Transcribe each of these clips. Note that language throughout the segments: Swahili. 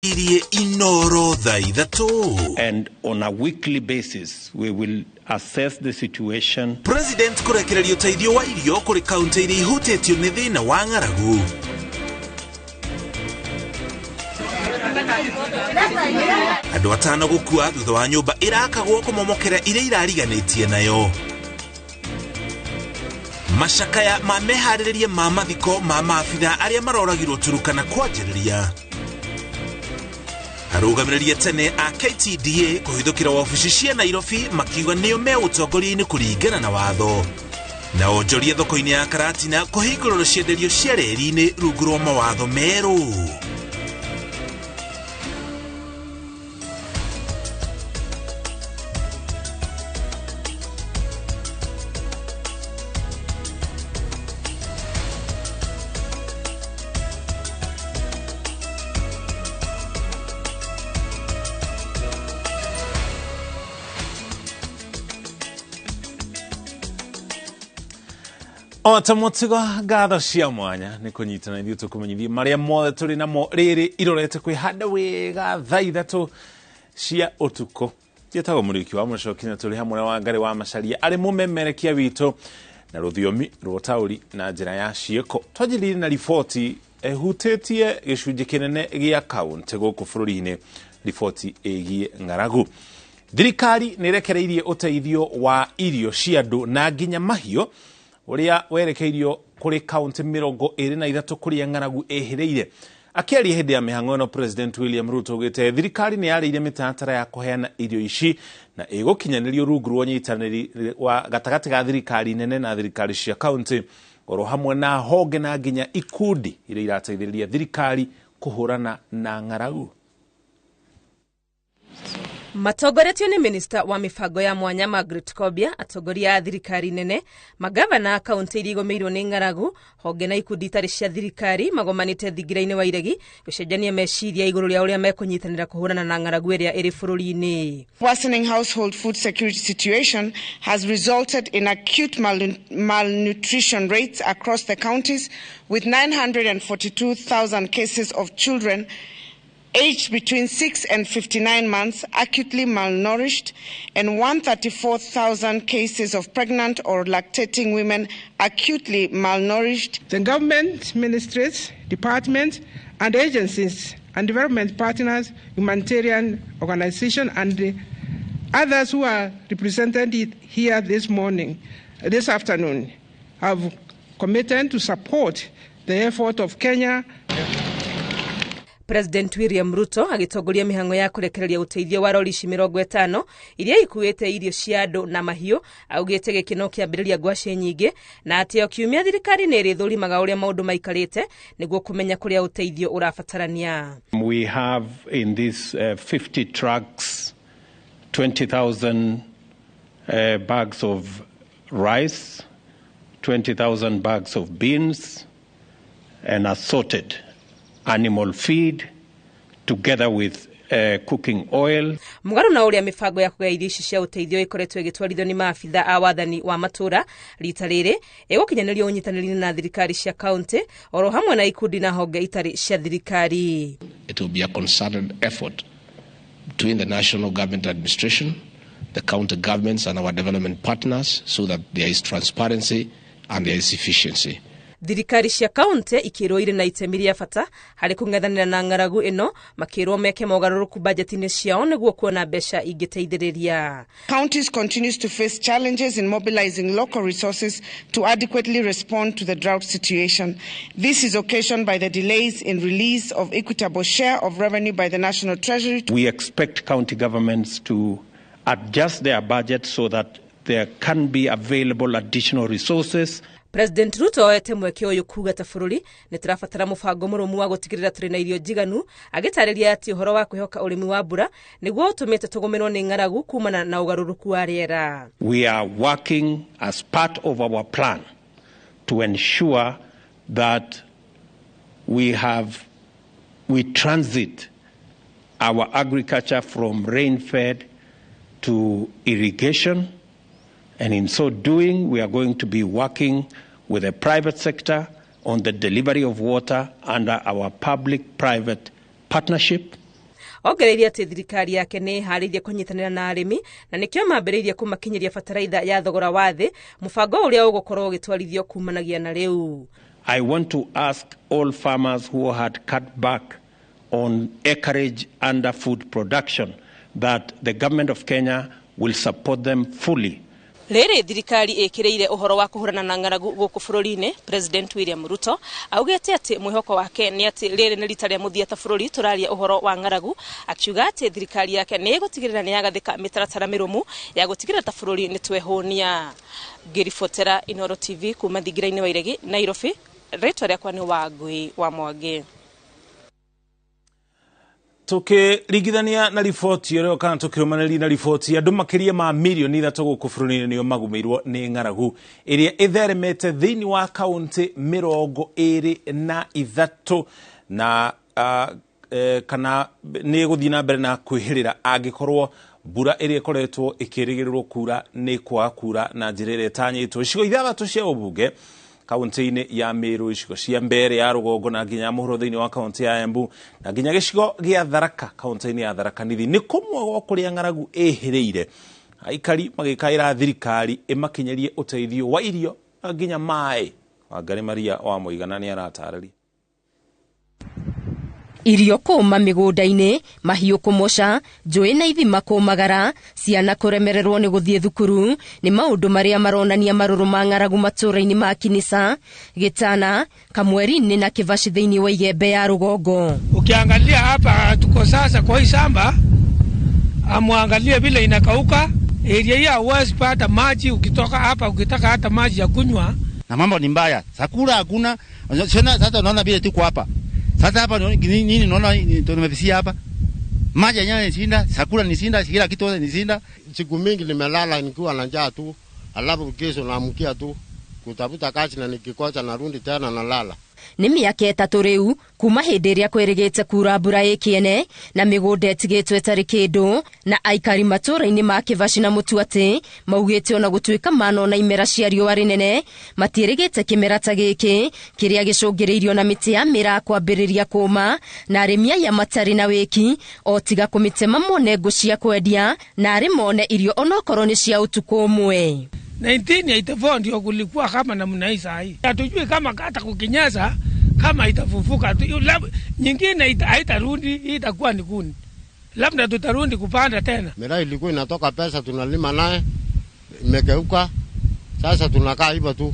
iNooro and on a weekly basis we will assess the situation. President kurekereria uteithio wa irio kuri kaunti iria ihutitio ni thina wa ng'aragu. Andu atano gukua thutha wa nyumba irakagwo kumomokera iria irariganitie nayo. Mashakaya ma meharĩrĩria ma mathiko ma maabitha aria maroragirwo Turukana kwanjĩrĩria. Arũgamĩrĩria tene a KTDA kuhithukira wabici cia Nairobi makiuga nĩo me ũtongoria-inĩ kũringana na watho. Na onjoria thoko-inĩ ya Karatina kũhingũrĩrwo cienderio cia reri-inĩ rungu rwa mawatho merũ. Otamotigo gatho cia mwanya ni kunyitana ithuĩ tukumenyithia maria mothe turi namo riri irorete kwihanda wega thaa ithatu cia utuko. Yetagwo muriki wa mucokinya turi hamwe wa Ngari wa Macharia ari mumemerekia witu na ruthiomi rwotauri na njira ya cieko. Twajirire na riboti hutĩtie gĩcunjĩ kinene gĩa kaunti gũkũ bũrũri-inĩ, riboti ĩgiĩ ng'aragu. Thirikari nĩrekereirie ũteithio wa irio cia andũ na nginya mahiũ uria werekeirio kuri kaunti 23 kuria ng'aragu ehireire. Akiaria hindi ya mihango ĩno, President William Ruto augĩte thirikari nĩ yarĩire mĩtaratara ya kuheana irio ici na ĩgũkinyanĩrio rungu rwa ũnyitanĩri wa gatagatĩ ga thirikari nene na thirikari cia kaunti, oro hamwe na honge na nginya ikundi iria irateithĩrĩria thirikari kuhũrana na ng'aragu. Matongoretio ni Minister wa mibango ya mwanya Margaret Kobia, atongoria a thirikari nene, magavana a kaunti iria igũmĩirwo nĩ ng'aragu, honge na ikundi itarĩ cia thirikari magomanĩte thingira-inĩ wa iregi gũcenjania meciria igũrũ rĩa ũrĩa mekũnyitanĩra kũhũrana na ng'aragu ĩrĩa ĩrĩ bũrũri-inĩ. Worsening household food security situation has resulted in acute malnutrition rates across the counties, with 942,000 cases of children aged between 6 and 59 months acutely malnourished, and 134,000 cases of pregnant or lactating women acutely malnourished. The government, ministries, departments and agencies and development partners, humanitarian organizations and others who are represented here this afternoon have committed to support the effort of Kenya. President William Ruto agitongoria mihango ya kurekereria uteithio wa rori 50 iria ikuĩte irio cia andũ na mahiũ, augĩte gĩkeno kĩambĩrĩria ngwacĩ nyingĩ na atĩ kiumia thirikari nĩ ĩrĩthũrimaga ũrĩa maũndũ maikarĩte nĩguo kũmenya kũrĩa uteithio ũrabatarania. We have in this 50 trucks 20,000 bags of rice, 20,000 bags of beans and assorted animal feed together with cooking oil. Mugaru na uria mibango ya kugaya irio ici cia uteithio ikoretwo igitwarithio ni maabitha a wathani wa matura, rita rĩrĩ ĩgũkinyanĩrio ũnyitanĩri na thirikari cia county oro hamwe na ikundi na honge itarĩ cia thirikari. It will be a concerted effort between the national government administration, the county governments and our development partners so that there is transparency and there is efficiency. Thirikari cia kaunti ikĩrwo irĩ na itemi rĩa bata harĩ kũng'ethanĩra na ng'aragu ĩno, makĩrwo meke mogarũrũku budget-inĩ ciao nĩguo kuona mbeca ingĩteithĩrĩria. Counties continues to face challenges in mobilizing local resources to adequately respond to the drought situation. This is occasioned by the delays in release of equitable share of revenue by the National Treasury. We expect county governments to adjust their budget so that there can be available additional resources. President Ruto oete mweke ũyũ kuga ta bũrũri nĩ tũrabatara mũbango mũrũmu wa gũtigĩrĩra tũrĩ na irio njiganu, agĩtarĩria atĩ ũhoro wa kwĩhoka ũrĩmi wa mbura nĩguo ũtũmĩte tũgũmĩrwo nĩ ng'aragu kumana na ũgarũrũku wa rĩera. We are working as part of our plan to ensure that we transit our agriculture from rain-fed to irrigation. And in so doing, we are going to be working with the private sector on the delivery of water under our public-private partnership ongereirie ati thirikari yake nĩ harĩirie kũnyitanĩra na arĩmi na nĩkĩo mambĩrĩirie kũmakinyĩria bataraitha ya thogora wa thĩ, mũbango ũrĩa ũgũkorwo ũgĩtwarithio kumanagia na rĩu. I want to ask all farmers who had cut back on acreage under food production that the government of Kenya will support them fully. Rĩrĩ thirikari ĩkĩrĩire ũhoro wa kũhũrana na ng'aragu gũkũ bũrũri-inĩ, President William Ruto augĩte atĩ mwĩhoko wake nĩ atĩ rĩrĩ nĩ rita rĩa mũthia ta bũrũri tũraria ũhoro wa ng'aragu, akiuga atĩ thirikari yake nĩ ĩgũtigĩrĩra nĩ yagathĩka mĩtaratara mĩrũmu ya gũtigĩrĩra ta bũrũri nĩ twehũnia. Ngĩribotera iNooro TV kuma thingira-inĩ wa Iregi, Nairobi, rĩtwa rĩakwa nĩ Wangui wa Mwangi. Tukirigithania na riboti ĩyo kana tukirumanĩrĩria na riboti andũ makĩria ma milioni 3 gũkũ bũrũri-inĩ nĩo magũmĩirwo nĩ ng'aragu ĩrĩa ĩtheremete thĩinĩ wa kaunti 23 na kana nĩ gũthiĩ na mbere na kwĩhĩrĩra angĩkorwo mbura ĩrĩa ĩkoretwo ĩkĩrĩgĩrĩrwo kura nĩ kwaga kura na njĩra ĩrĩa ĩtanyĩtwo. Icigo 6 cia ũmbunge kaunti-inĩ ya Meru, icigo cia Mbere ya Rũgongo na nginya mũhuro thĩinĩ wa kaunti ya Embu na nginya gĩcigo gĩa Tharaka, kaunti-inĩ ya Tharaka Nithi nĩ kũmwe gwa kũrĩa ng'aragu ĩhĩrĩire, aikari magĩkaĩra thirikari ĩmakinyerie ũteithio wa irio na nginya maĩ. Wangari Maria wa Mũigana nĩ aratarĩria. Irio kũma mĩgũnda-inĩ, mahiũ kũmoca, njũĩ na ithima kũmagara, ciana kũremererwo nĩ gũthiĩ thukuru, nĩ maũndũ marĩa maronania marũrũ ma ng'aragu matũũra-inĩ ma Kinisa, Gĩtana, Kamweri-inĩ na Kĩvaci thĩinĩ wa Igembe ya Rũgongo. Ukiangalia hapa tuko sasa kwa hii shamba, amwangalie vile inakauka, area hii hauwezi pata maji ukitoka hapa ukitaka hata maji ya kunywa. Na mambo ni mbaya, chakula hakuna, sasa unaona vile tuko hapa. Sasa hapa nini naona tumevisia hapa. Maji yenyewe ni shinda, chakula ni shinda, kila kitu ni shinda. Siku mingi nimelala nikiwa na njaa tu, alafu kesho naamkia tu kutafuta kazi na nikikosa narudi tena nalala. Nĩ mĩaka 3 rĩu kuma hĩndĩ ĩrĩa kwĩrĩgĩte kura mbura ĩkĩene na mĩgũnda ĩtigĩtwo ĩtarĩ kĩndũ, na aikari matũũra-inĩ ma Kĩvaci na Mũtuatĩ maugĩte ona gũtuĩka manona imera cia riũa rĩnene matiĩrĩgĩte kĩmera ta gĩkĩ kĩrĩa gĩcũngĩrĩirio na mĩtĩ ya mĩraa kwambĩrĩria kũma na arĩmi aya matarĩ na wĩki o tiga kũmĩtema mone ngũ cia kwendia na arĩ mone irio onokorwo nĩ cia ũtukũ ũmwe. 1984 ndio kulikuwa kama namna hii saa hii. Hatujui kama hata kukinyesha kama itafufuka. Nyingine haitarudi, itakuwa ni kuni. Labda tutarudi kupanda tena. Miraa ilikuwa inatoka pesa tunalima naye, imegeuka. Sasa tunakaa hivyo tu.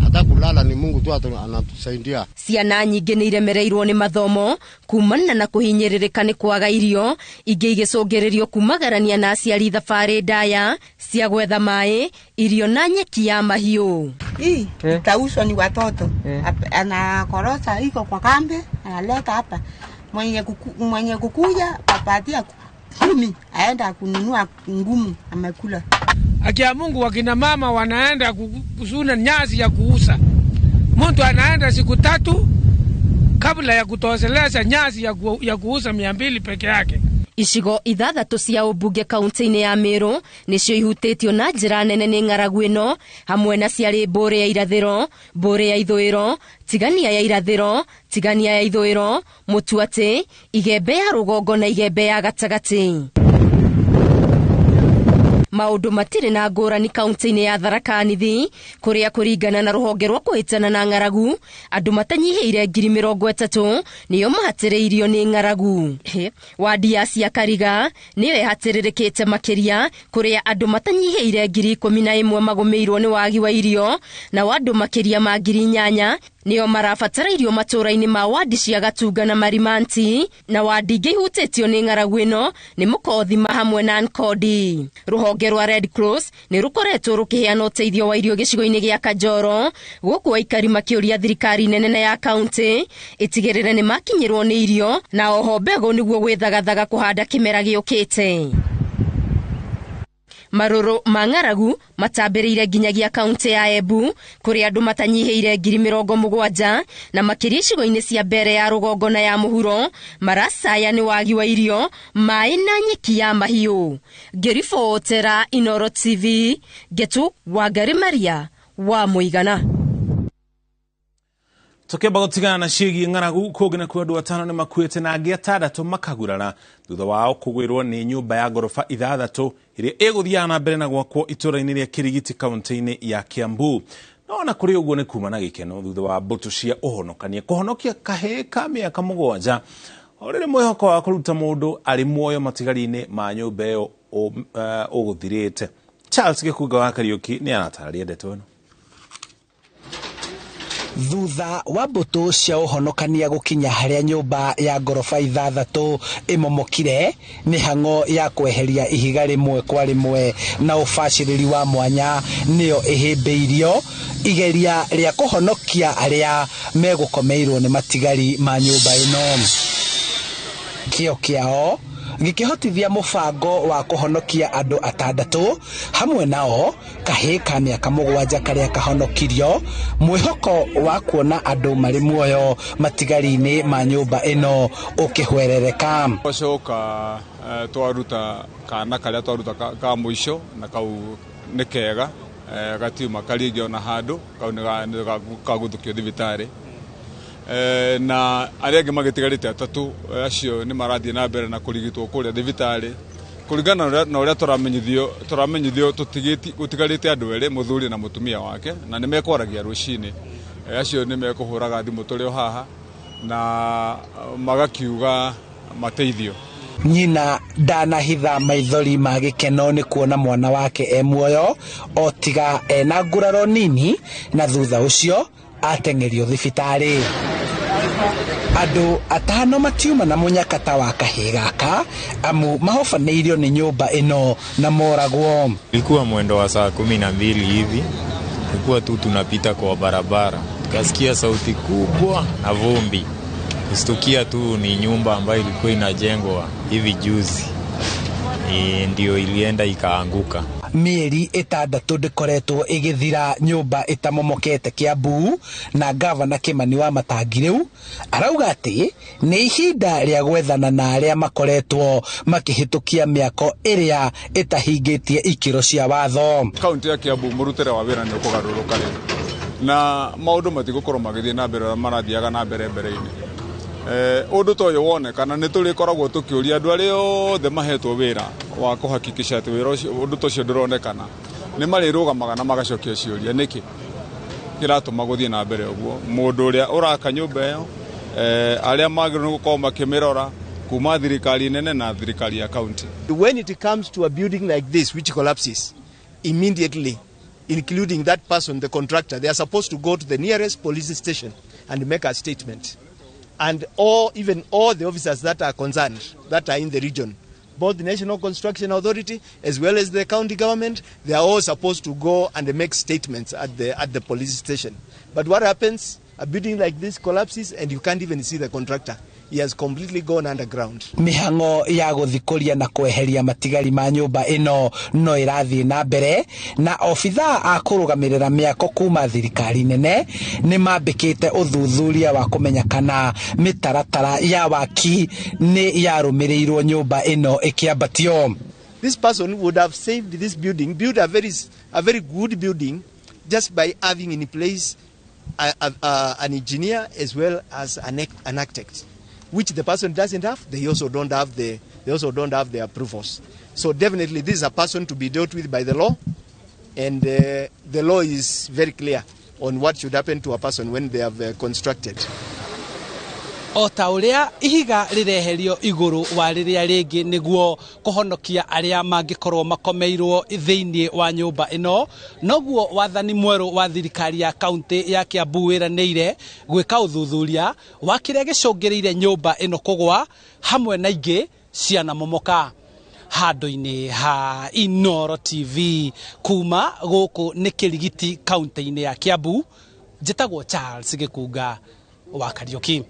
Hata kulala ni Mungu tu anatusaidia. Ciana nyingĩ nĩ iremereirwo nĩ mathomo kumana na kũhinyĩrĩrĩka nĩ kwaga irio, ingĩ igĩcũngĩrĩrio kumagarania na aciari thabarĩ ndaya cia gwetha maĩ, irio na nyeki ya mahiũ. Hii itauzwa ni watoto. Anakorosa iko kwa kambi, analeta hapa. Mwenye kukuja apatia 10 aenda kununua ngumu amekula. Akia Mungu wakina mama wanaenda kusuna nyasi ya kuuza. Mtu anaenda siku 3 kabla ya kutosheleza nyasi ya kuuza 200 peke yake. Icigo 6 cia ũmbunge kaunti-inĩ ya Meru nĩcio ihutĩtio na njĩra nene nĩ ng'aragu ĩno, hamwe na ciarĩ Mbũrĩ ya irathĩro, Mbũrĩ ya ithũĩro, Tigania ya irathĩro, Tigania ya ithũĩro, Mũtuatĩ, Igembe ya Rũgongo na Igembe ya gatagatĩ. Maũndũ matirĩ na ngũrani kaunti-inĩ ya Tharaka Nithi, kũrĩa kũringana na rũhonge rwa kũhĩtana na ng'aragu, andũ matanyihĩire 30,000 nĩo mahatĩrĩirio nĩ ng'aragu. Wadi ya Ciakariga nĩyo ĩhatĩrĩrĩkĩte makĩria, kũrĩa andũ matanyihĩire 11,000 magũmĩirwo nĩ wagi wa irio, na andũ makĩria ma 8,000 nĩo marabatara irio matũũra-inĩ ma wadi cia Gatunga na Marimanti, na wadi ingĩ ihutĩtio nĩ ng'aragu ĩno nĩ Mũkothima hamwe na Nkodi. Rũhonge rwa Red Cross nĩ rũkoretwo rũkĩheana ũteithio wa irio gĩcigo-inĩ gĩa Kanjoro, gũkũ aikari makĩũria thirikari nene ya kaunti ĩtigĩrĩre nĩ makinyĩrwo nĩ irio na oho mbegũ nĩguo gwĩthagathaga kũhanda kĩmera gĩũkĩte. Marũrũ ma ng'aragu matambĩrĩire nginyagia kaunti ya Embu, kũrĩa andũ matanyihĩire 70,000 na makĩria icigo-inĩ cia Mbere ya Rũgongo na ya mũhuro maracaya nĩ wagi wa irio, maĩ na nyeki ya mahiũ. Ngĩribotera iNooro TV, Getu Wangari Maria wa Mũigana. Tukeba gutigana na ciĩgiĩ ng'aragu kũngĩ kwa andũ 5 nĩ makuĩte na angĩ 6 makagurara thutha wao kũgwĩrwo nĩ nyũmba ya ngorofa 6 ĩrĩa ĩgũthiaga na mbere na gwakwo itũũra-inĩ rĩa Kĩrigiti kaunti-inĩ ya Kiambu. No na kũrĩ ũguo nĩ kuma na gĩkeno thutha wa mbũtũ cia ũhonokania kũhonokia kahĩĩ ka mĩaka 7 o rĩrĩ mwĩhoko wa kũruta mũndũ arĩ muoyo matigari-inĩ ma nyũmba ĩyo ũgũthirĩte. Charles Gĩkunga wa Kariũki nĩ aratarĩria ndeto ĩno. Thutha wa mbũtũ cia ũhonokania gũkinya harĩa nyũmba ya ngorofa 6 ĩmomokire, mĩhang'o ya kweheria ihiga rĩmwe kwa rĩmwe na ũbacĩrĩri wa mwanya nĩyo ĩhĩmbĩirio igeria rĩa kũhonokia arĩa megũkomeirwo nĩ matigari ma nyũmba ĩno. Kĩo kĩao gĩkĩhotithia mũbango wa kũhonokia andũ 6 hamwe nao kahĩĩ ka mĩaka 7 karĩa kahonokirio, mwĩhoko wa kuona andũ marĩ muoyo matigari-inĩ ma nyũmba ĩno ũkĩhwerereka. Twacoka twaruta kana karĩa twaruta ka mũico na kau nĩ kega gatiuma karingĩ ona handũ kau nĩ kaguthũkio thibitarĩ. Na arĩa angĩ magĩtigarĩte 3 acio nĩ marathiĩ na mbere na kũrigitwo kũrĩa thibitarĩ kũringana na ũrĩa tũramenyithio gũtigarĩte andũ 2 mũthuri na mũtumia wake na nĩ mekwaragia rũcinĩ. Acio nĩ mekũhũraga thimũ tũrĩ o haha na magakiuga mateithio. Nyina ndanahitha maithori ma gĩkeno nĩ kuona mwana wake muoyo o tiga ena nguraro nini na thutha ũcio ateng'erio thibitarĩ. Andũ 5 matiuma na mũnyakata wa kahĩĩ gaka amu mahofanĩirio nĩ nyũmba ĩno na moragwo. Ilikuwa mwendo wa saa 12 hivi, tulikuwa tu tunapita kwa barabara, tukasikia sauti kubwa na vumbi. Kustukia tu ni nyumba ambayo ilikuwa inajengwa hivi juzi, ndio ilienda ikaanguka. Mĩeri 6 ndĩkoretwo ĩgĩthira nyũmba ĩtamomokete Kiambu, na gavana Kimani wa Matangi rĩu arauga atĩ nĩ ihinda rĩa gwethana na arĩa makoretwo makĩhĩtũkia mĩako ĩrĩa ĩtahingĩtie ikĩro cia watho. Kaunti ya Kiambu mũrutĩre wa wĩra nĩ ũkũgarũrũka na maũndũ matigũkorwo magĩthiĩ na mbere marathiaga na mbere mbere-inĩ. Ũndũ ta ũyũ wonekana nĩ tũrĩkoragwo tũkĩũria andũ arĩa othe mahetwo wĩra wa kũhakikisha atĩ wĩra ũcio ũndũ ta ũcio ndũronekana nĩ marĩrũgamaga na magacokia ciũria nĩkĩ kĩratũma gũthiĩ na mbere ũguo. Mũndũ ũrĩa ũraka nyũmba ĩyo arĩa magĩrĩirwo nĩ gũkorwo makĩmĩrora kuma thirikari nene na thirikari ya county. When it comes to a building like this which collapses immediately, including that person, the contractor, they are supposed to go to the nearest police station and make a statement. And even all the officers that are concerned, that are in the region, both the National Construction Authority as well as the county government, they are all supposed to go and make statements at the police station. But what happens? A building like this collapses and you can't even see the contractor. He has completely gone underground. Mĩhang'o ya gũthikũria na kweheria matigari ma nyũmba ĩno no ĩrathiĩ na mbere, na obithaa a kũrũgamĩrĩra mĩako kuma thirikari nene nĩ mambĩkĩte ũthuthuria wa kũmenya kana mĩtaratara ya waki nĩ yarũmĩrĩirwo nyũmba ĩno ĩkĩambatio. This person would have saved this building, built a very good building just by having in place an engineer as well as an architect, which the person doesn't have. They also don't have the approvals. So definitely this is a person to be dealt with by the law, and the law is very clear on what should happen to a person when they have constructed. O ta ũrĩa ihiga rĩreherio igũrũ wa rĩrĩa rĩngĩ nĩguo kũhonokia arĩa mangĩkorwo makomeirwo thĩinĩ wa nyũmba ĩno, noguo wathani mwerũ wa thirikari ya kaunti ya Kiambu wĩranĩire gwĩka ũthuthuria wa kĩrĩa gĩcũngĩrĩire nyũmba ĩno kũgwa hamwe na ingĩ ciana momoka. Handũ-inĩ ha iNooro TV kuma gũkũ nĩ Kĩrigiti kaunti-inĩ ya Kiambu, njĩtagwo Charles Gĩkunga wa Kariũki.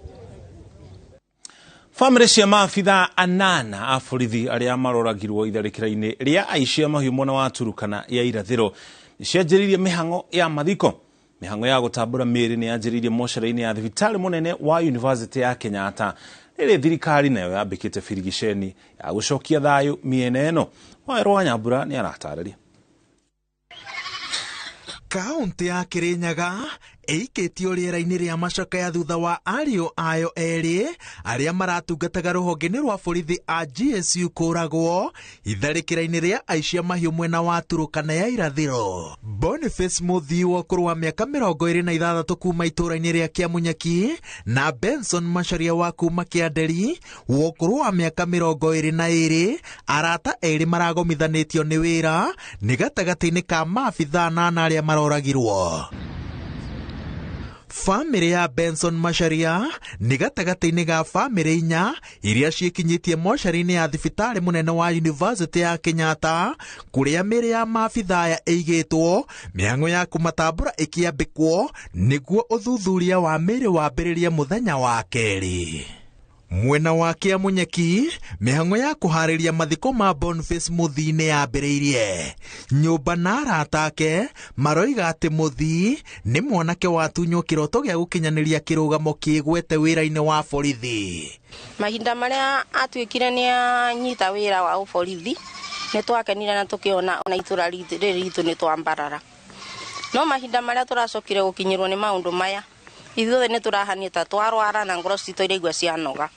Famĩlĩ cia maabithaa 8 a borithi arĩa maroragirwo itharĩkĩra-inĩ rĩa aici a mahiũ mwena wa Turukana ya irathĩro nĩ cianjĩrĩirie mĩhang'o ya mathiko. Mĩhang'o ya gũtambũra mĩĩrĩ nĩ yanjĩrĩirie mocarĩ-inĩ ya thibitarĩ mũnene wa University ya Kenyatta, rĩrĩ thirikari nayo yambĩkĩte birigiceni ya gũcokia thayũ mĩena ĩno. Waĩrwo wa Nyambura nĩ aratarĩria. Kaunti ya Kirinyaga ĩikĩtio rĩera-inĩ rĩa macakaya thutha wa ariũ ayo erĩ arĩa maratungataga rũhonge-inĩ rwa borithi a GSU kũragwo itharĩkĩra-inĩ rĩa aici a mahiũ mwena wa Turukana ya irathĩro. Boniface Muthii wa ũkũrũ wa mĩaka 26 kuma itũra-inĩ rĩa Kĩamunyaki na Benson Macharia wa kuma Kĩanderi wa ũkũrũ wa mĩaka 22 arata erĩ maragomithanĩtio nĩ wĩra nĩ gatagatĩ-inĩ ka maabithaa 8 arĩa maroragirwo. Famĩrĩ ya Benson Macharia nĩ gatagatĩ-inĩ ga famĩrĩ 4 iria ciĩkinyĩtie mocarĩ-inĩ ya thibitarĩ mũnene wa University ya Kenyatta kũrĩa mĩĩrĩ ya maabithaa aya ĩigĩtwo, mĩhang'o ya kũmatambũra ĩkĩambĩkwo nĩguo ũthuthuria wa mĩĩrĩ wambĩrĩrie mũthenya wa kerĩ. Mwena wa Kĩamunyaki, mĩhang'o ya kũharĩria mathiko ma Boniface Muthii nĩ yambĩrĩirie. Nyũmba na arata ake maroiga atĩ Muthii nĩ mwanake watunywo kĩroto gĩa gũkinyanĩria kĩrũgamo kĩgwete wĩra-inĩ wa borithi. Mahinda marĩa atuĩkire nĩ anyita wĩra wa ũborithi nĩ twakenire na tũkĩona ona itũra ritũ nĩ twambarara. No mahinda marĩa tũracokire gũkinyĩrwo nĩ maũndũ maya, ithuothe nĩ tũrahania ta twarwara na ngoro citũ iraigua cianoga.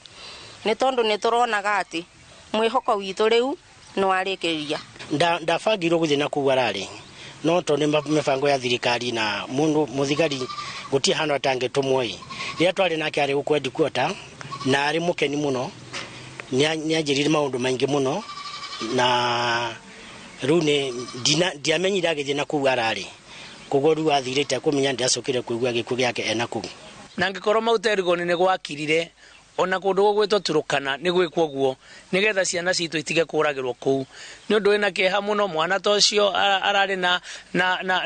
Nĩ tondũ nĩ tũronaga atĩ mwĩhoko witũ rĩu nĩ warĩkĩria. Ndabangirwo gũthiĩ na kũu ararĩ, no tondũ nĩ mĩbango ya thirikari na mũndũ mũthigari gũtirĩ handũ atangĩtũmwo. Rĩrĩa twarĩ nake arĩ gũkũ headquarter na arĩ mũkeni mũno, nĩ anjĩrire maũndũ maingĩ mũno, na rĩu ndiamenyire agĩthiĩ na kũu ararĩ. Koguo rĩu athirĩte kũmenya ndiacokire kũigua gĩkuũ gĩake ena kũu. Na ngĩkorwo mauterigoni nĩ gwakirire ona kũndũ gũgwĩtwo Turukana nĩ gwĩkwo guo nĩgetha ciana citũ itige kũragĩrwo kũu. Nĩ ũndũ wĩna kĩeha mũno, mwana ta ũcio ararĩ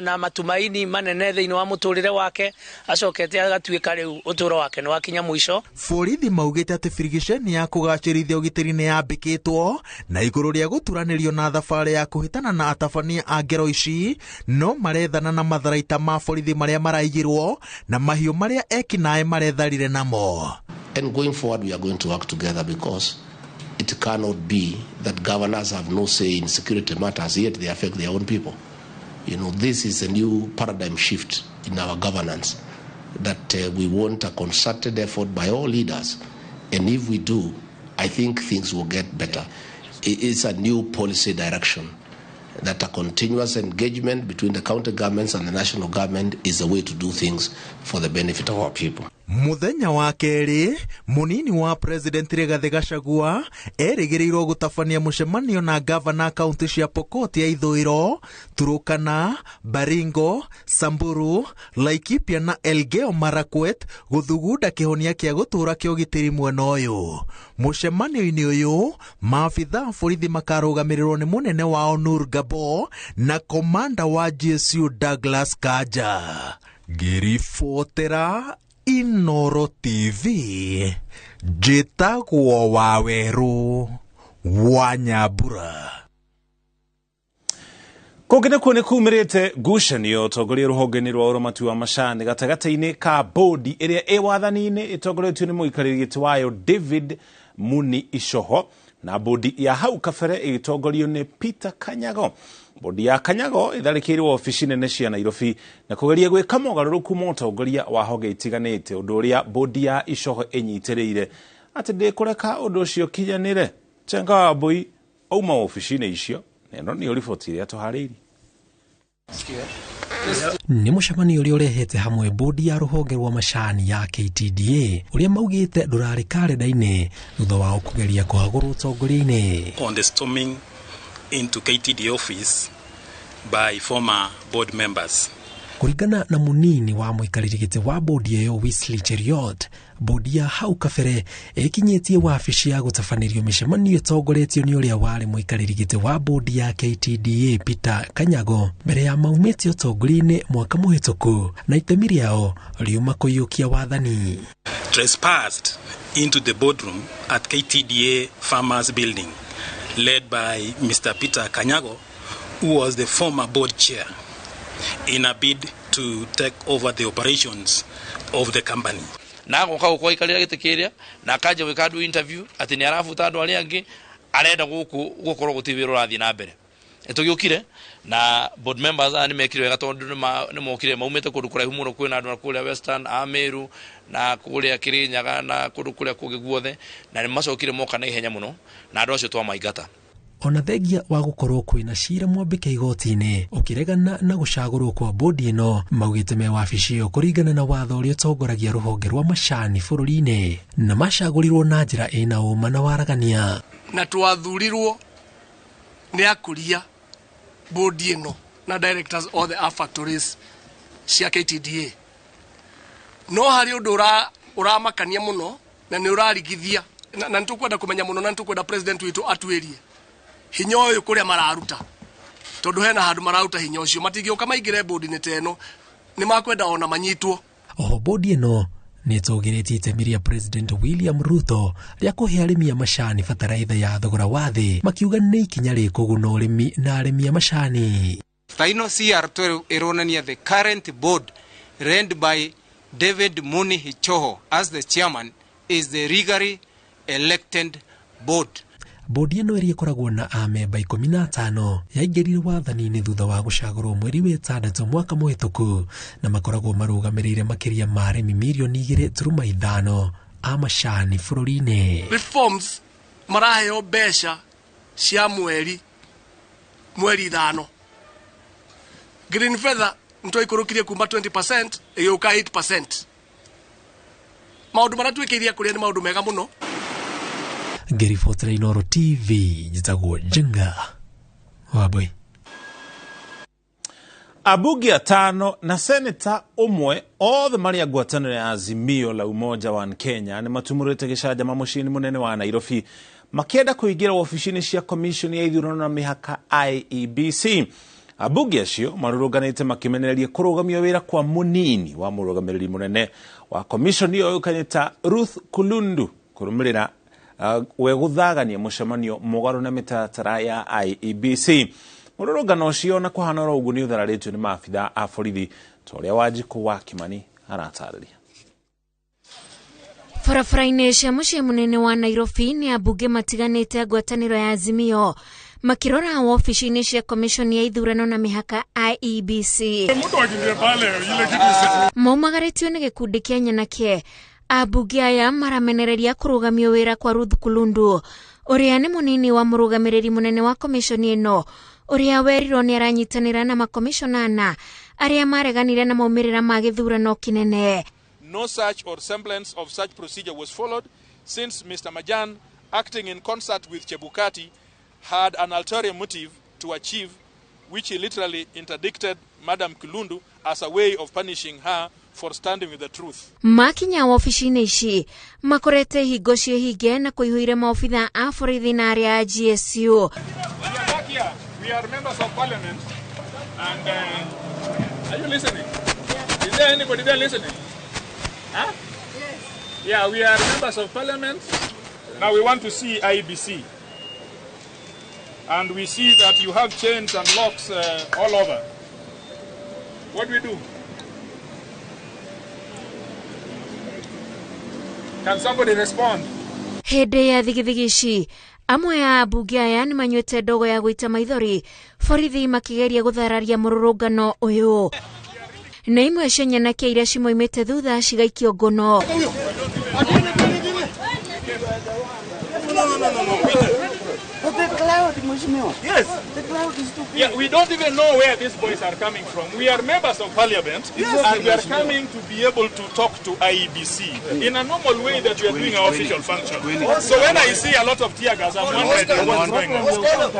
na matumaini manene thĩinĩ wa mũtũrĩre wake, acokete agatuĩka rĩu ũtũũro wake nĩ wakinya mũico. Borithi maugĩte atĩ birigiceni ya kũgacĩrithia ũgitĩri nĩ yambĩkĩtwo na igũrũ rĩa gũturanĩrio na thabarĩ ya kũhĩtana na atabania a ngero ici, no marethana na matharaita ma borithi marĩa maraigĩrwo na mahiũ marĩa ekinaĩ maretharire namo. And going forward, we are going to work together because it cannot be that governors have no say in security matters, yet they affect their own people. You know, this is a new paradigm shift in our governance that we want a concerted effort by all leaders. And if we do, I think things will get better. It is a new policy direction that a continuous engagement between the county governments and the national government is the way to do things for the benefit of our people. Muthenya wa kerĩ, munini wa President Rigathi Gachagua erĩgĩrĩirwo gũtabania mũcemanio na gavana kaunti cia Pokot ya ithũĩro, Turukana, Baringo, Samburu, Laikipia na Elgeyo Marakwet gũthugunda kĩhonia kĩa gũtũũra kĩa ũgitĩri mwena ũyũ. Mũcemanio-inĩ ũyũ, maabithaa borithi makarũgamĩrĩrwo nĩ mũnene wao Nur Gabo na komanda wa GSU Douglas Kanja. Ngĩribotera iNooro TV, njĩtagwo Waweru wa Nyambura. Kũngĩ kuo nĩ kumĩrĩte ngucanio ũtongoria rũhonge-inĩ rwa ũramati wa macani gatagatĩ-inĩ ka bodi ĩrĩa ĩ wathani-inĩ ĩtongoretio nĩ mũikarĩri gĩtĩ wayo David Muni Icoho na bodi ya hau kabere ĩgĩtongorio nĩ Peter Kanyago. Bodi ya Kanyago itharĩkĩirwo ofici nene cia Nairobi na kũgeria gwĩka mogarũrũku ma ũtongoria wa honge itiganĩte, ũndũ ũrĩa bodi ya Icoho ĩnyitĩrĩire atĩ ndĩkũreka ũndũ ũcio kinyanĩre. Chenga Wambui auma ofici-inĩ icio, na ĩno nĩyo riboti ĩrĩa tũharĩirie. Nĩ mũcemanio ũrĩa ũrehete hamwe bodi ya rũhonge rwa macani ya KTDA ũrĩa maugĩte ndũrarĩ karenda-inĩ thutha wa kũgeria kũhagũrwo ũtongoria-inĩ. On the storming into KTDA office by former board members. Kũringana na munini wa mũikarĩri gĩtĩ wa bodi ĩyo Wesley Cheriot, bodi ya hau kabere ĩkinyĩtie wabici ya gũtabanĩrio mĩcemanio ĩtongoretio nĩ ũrĩa warĩ mũikarĩri gĩtĩ wa bodi ya KTDA Peter Kanyago mbere ya maumĩtio ũtongoria-inĩ mwaka mũhĩtũku na itemi rĩao riuma kũiyũkia wathani. Trespassed into the boardroom at KTDA Farmers Building led by Mr. Peter Kanyago, who was the former board chair, in a bid to take over the operations of the company. Na gũka ikarĩra gĩtĩ kĩrĩa na akanja gwĩka andũ interview atĩ nĩ arabuta andũ arĩa angĩ arenda gũkorwo gũtirĩ wĩra ũrathiĩ na mbere. nitugiukire na board members ani mekire wega tondu ni mokire maumete kundu kuraihu muno kwina andu kuria Western Ameru na kuria Kirinyaga na kundu kuria kungi guothe na ni macokire moka na ihenya muno na andu acio twa maigata ona thengia wa gukorwo kwina cira mwambike igoti-ini ukiregana na gucagurwo kwa bodi ino maugite me wabici iyo kuringana na watho uria utongoragia ruhonge rwa macani bururi-ini na macagurirwo na njira ina uma na waragania na twathurirwo ni akuria bodi ino na directors of the factories cia KTDA no hari undu uramakania muno na ni urarigithia na nitukwenda kumenya muno na nitukwenda president witu atwirie hinya uyu kuria mararuta tondu hena handu mararuta hinya ucio matingioka maingire bodi-ini teno ni makwenda ona manyitwo oho bodi ino ni togireti itemiria President William Ruto ria kuhe arimi a macani bataraitha ya thogora wa thi makiuga ni ikinya rikuguna urimi na arimi a macani. Final CR2 ironania the current board led by David Muni Hichoho as the chairman is the legally elected board. Bodi ino ĩrĩa ĩkoragwo na amemba 15 yaingĩrire wathani-inĩ thutha wa gũcagũrwo mweri wa ĩtandatũ mwaka mũhĩtũku na makoragwo marũgamĩrĩire makĩria ma arĩmi milioni 2.5 a macani bũrũri-inĩ. Reforms maraheo mbeca cia mweri 5. Green feather ntwaikũrũkirie kuma 20% ĩgĩũka 8%. Maũndũ marĩa twĩkĩirie kũrĩa nĩ maũndũ mega mũno. Ngĩribotera iNooro TV njĩtagwo Jenga Waboi. Abunge 5 na seneta umwe othe marĩa ngwatanĩro ya Azimio la Umoja wa Kenya nĩ matumũrĩte gĩcanjama mũciĩ-inĩ mũnene wa Nairobi makĩenda kũingĩra ofici-inĩ cia commission ya ithurano na mĩhaka IEBC. Abunge acio marũrũnganĩte makĩmenereria kũrũgamio wĩra kwa mũnini wa mũrũgamĩrĩri mũnene wa commission ĩyo ũkanĩta Ruth Kulundu kũrũmĩrĩra wegũthagania mũcemanio mũgarũ na mĩtaratara ya IEBC. Mũrũrũngano ũcio na kũhana ũguo nĩ ũthararĩtio nĩ maabitha a borithi ta ũrĩa Wanjikũ wa Kimani aratarĩria. Barabara-inĩ cia mũciĩ mũnene wa Nairobi nĩ ambunge matiganĩte ngwatanĩro ya Azimio makirora ofici-inĩ cia commission ya ithurano na mĩhaka IEBC. Maumagarĩtio nĩ gĩkundi kĩa nyanake. Abunge aya maramenereria kũrũgamio wĩra kwa Ruth Kulundu ũrĩa nĩ mũnini wa mũrũgamĩrĩri mũnene wa commission ĩno ũrĩa werirwo nĩ aranyitanĩra na makomisionana arĩa mareganire na maumĩrĩra ma gĩthurano kĩnene. No such or semblance of such procedure was followed since Mr. Majan, acting in concert with Chebukati, had an ulterior motive to achieve, which he literally interdicted Madam Kulundu as a way of punishing her for standing with the truth. Makinya ofici-inĩ ici makorete hingo ciĩhinge na kũihũire maobitha a borithi na arĩa a GSU. We are members of parliament and are you listening? Is there anybody there listening? Huh? Yes. Yeah, we are members of parliament. Now we want to see IEBC. And we see that you have chains and locks all over. What do we do? Can somebody respond? Hĩndĩ ya thigithigi ici amwe a ambunge aya nĩ manyuĩte ndogo ya gũita maithori borithi makĩgeria gũthararia mũrũrũngano ũyũ na imwe cia nyanake iria cimoimĩte thutha cigaikio ngono. The cloud, yes. The cloud is too big. Yeah, we don't even know where these boys are coming from. We are members of parliament, yes, and we are coming to be able to talk to IEBC in a normal way that we are doing our official function. So when I see a lot of tear gas, I'm wondering what's going on.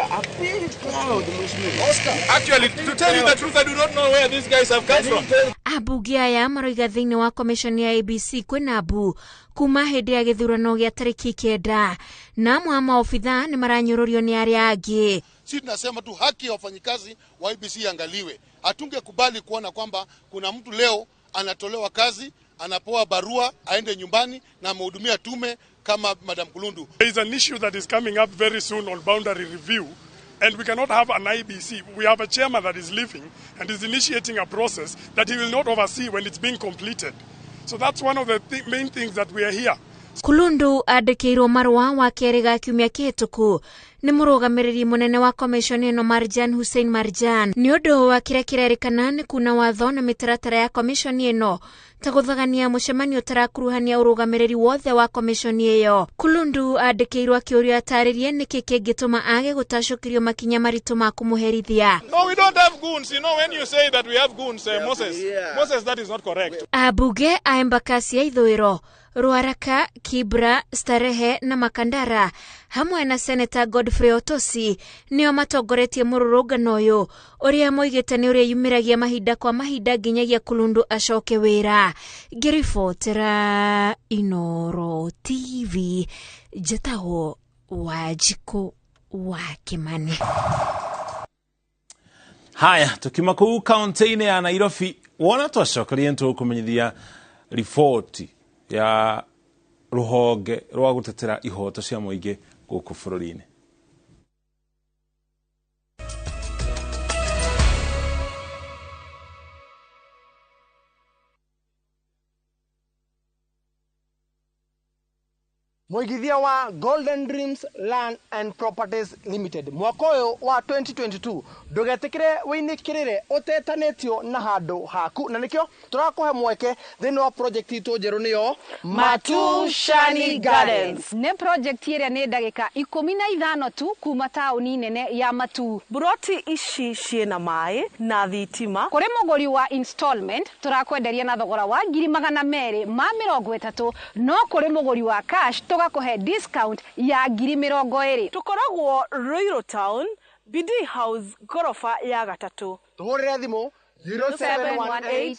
Actually, to tell you the truth, I do not know where these guys have come from. Abunge aya maroiga thĩinĩ wa commission ya IEBC kwĩna mbu kuma hĩndĩ ya gĩthurano gĩa tarĩki 9 na amwe a maobitha nĩ maranyũrũrio nĩ arĩa angĩ. Sisi tunasema tu haki ya wafanyikazi wa IEBC iangaliwe. Hatungekubali kuona kwamba kuna mtu leo anatolewa kazi, anapewa barua aende nyumbani na amehudumia tume kama Madam Kulundu. There is an issue that is coming up very soon on boundary review. And we cannot have an IEBC. We have a chairman that is leaving and is initiating a process that he will not oversee when it's being completed. So that's one of the main things that we are here Kulundu andikirwo marua wa keri ga kiumia kihituku ni murugamiriri munene wa commission ino Marjan Hussein Marjan ni undu wa kiria kirerikana ni kuna watho na mitaratara ya commission ino ta guthagania mucemanio tarakuruhania urugamiriri wothe wa commission iyo. Kulundu andikirwo akiuria ataririe niki kingituma age gutashukirio makinya maritu ma kumuherithia. No, we don't have goons. You know, when you say that we have goons, Moses, that is not correct. Abunge a Embakasi ya Ithũĩro, Ruaraka, Kibra, Starehe na Makandara hamwe na Senator Godfrey Otosi nio matongoretie mururungano uyu uria moigite ni uria yumiragia mahinda kwa mahinda nginyagia Kulundu acoke wira. Ngiribotera iNooro TV, Njĩtagwo Wanjikũ wa Kimani. Haya, tukima kuu kaunti-ini ya Nairobi, wona twacokerie ntukumenyithia riboti ya ruhonge rwa gutetera ihoto cia muingi guku bururi-ini. Moigithia wa Golden Dreams Land and Properties Limited mwaka uyu wa 2022 ndugetikire winikirire utetanitio na handu haku na nikio turakuhe mweke thini wa project itu njeru niyo Matu Shani Gardens. Ne project iria ni ndagika 15 tu kuma tauni nene ya Matu. Broti ici ciena mai na thitima. Kuri muguri wa installment turakwenderia na thogora wa 230 no kuri muguri wa cash tugakuhe discount ya 20. Tukoragwo Ruiru Town, BD House, gorofa ya gatatu. Tuhurire thimu 0718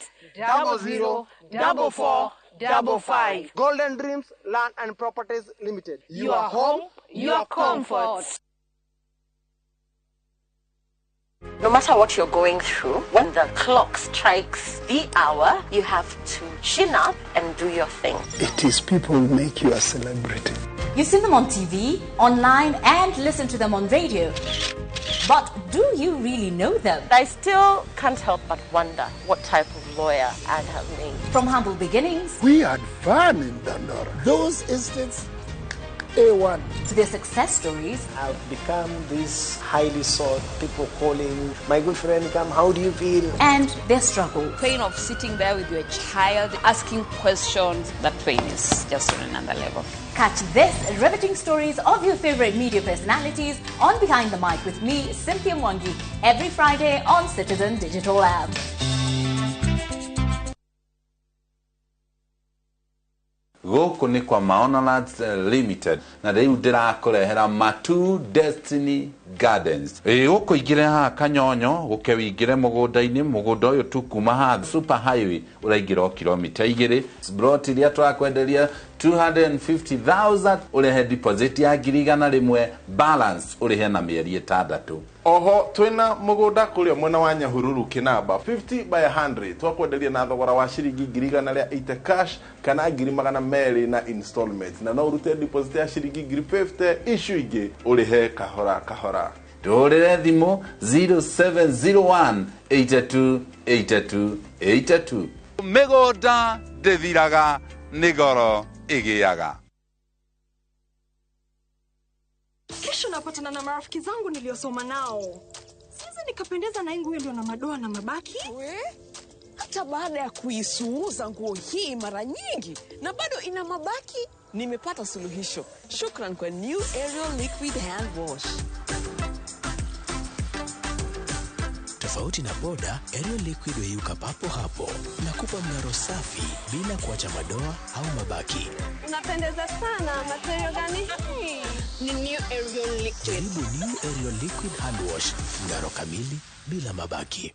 004455. Golden Dreams Land and Properties Limited. Your home, your comfort. No matter what you're going through, when the clock strikes the hour, you have to chin up and do your thing. It is people who make you a celebrity. You see them on TV, online, and listen to them on radio. But do you really know them? I still can't help but wonder what type of lawyer I'd have made. From humble beginnings, We had fun in Dandora. Those estates, A1. to their success stories, I've become this highly sought, people calling, my good friend, come, how do you feel? and their struggles. Pain of sitting there with your child, asking questions, that pain is just on another level. Catch this riveting stories of your favorite media personalities on Behind the Mic with me, Cynthia Mwangi, every Friday on Citizen Digital app. Gũkũ nĩ kwa Maonalands Limited na rĩu ndĩrakũrehera Matu Destiny Gardens. Gũkũ ingĩre haha Kanyonyo gũke wĩingĩre mũgũnda-inĩ, mũgũnda ũyũ tu kuma haha super highway ũraingĩra kilomita 2. Broti iria tũrakwenderia 250,000 ũrehe deposit ya 100,000 balance ũrehe na mĩeri 6. Oho twina mugunda kuria mwena wa Nyahururu Kinamba 50 by 100 twakwenderia na thogora wa ciringi 180 cash kana 200 na installment na no urute deposit ya ciringi 50 issue ingi urihe kahora kahora. Ndũrĩre thimũ 0701 828282. Mĩgũnda ndĩthiraga nĩ goro ĩgĩaga. Kesho napatana na marafiki zangu niliosoma nao. Sasa nikapendeza na nguo ndio na madoa na mabaki. Hata baada ya kuisuuza nguo hii mara nyingi na bado ina mabaki, nimepata suluhisho. Shukran kwa New Ariel Liquid Hand Wash. Tofauti na poda, Ariel Liquid huyuka papo hapo na kupa mng'aro safi bila kuacha madoa au mabaki. Unapendeza sana. Material gani? Ni New Ariel Liquid. Jaribu New Ariel Liquid Hand Wash, mng'aro kamili bila mabaki.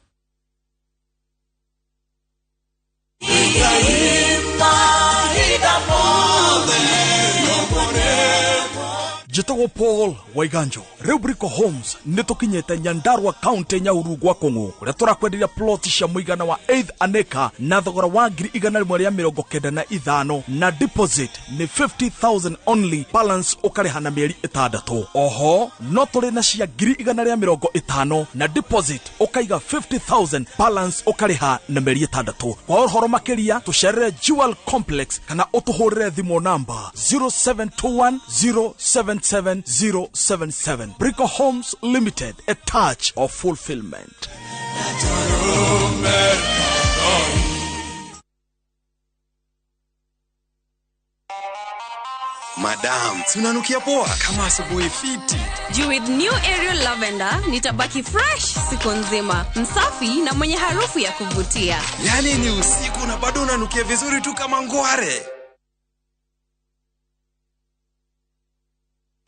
Jitagwo Paul Waiganjo. Rubrico Homes nitukinyete Nyandarua County Nyahururu gwa Kongo. Kuria turakwenderia plot cia muigana wa 8 aneka na thogora wa 195 na deposit ni 50,000 only, balance ukariha na mieri 6. Oho no turi na cia 150 na deposit ukaiga 50,000, balance ukariha na mieri 6. Kwa uhoro makiria tucerere Jewel Complex kana utuhurire thimo namba 0721077077. Brico Homes Limited, a touch of fulfillment. Madam, unanukia poa kama asubuhi fiti. Juu with new Ariel Lavender nitabaki fresh siku nzima, msafi na mwenye harufu ya kuvutia. Yani ni usiku na bado unanukia vizuri tu kama ngware.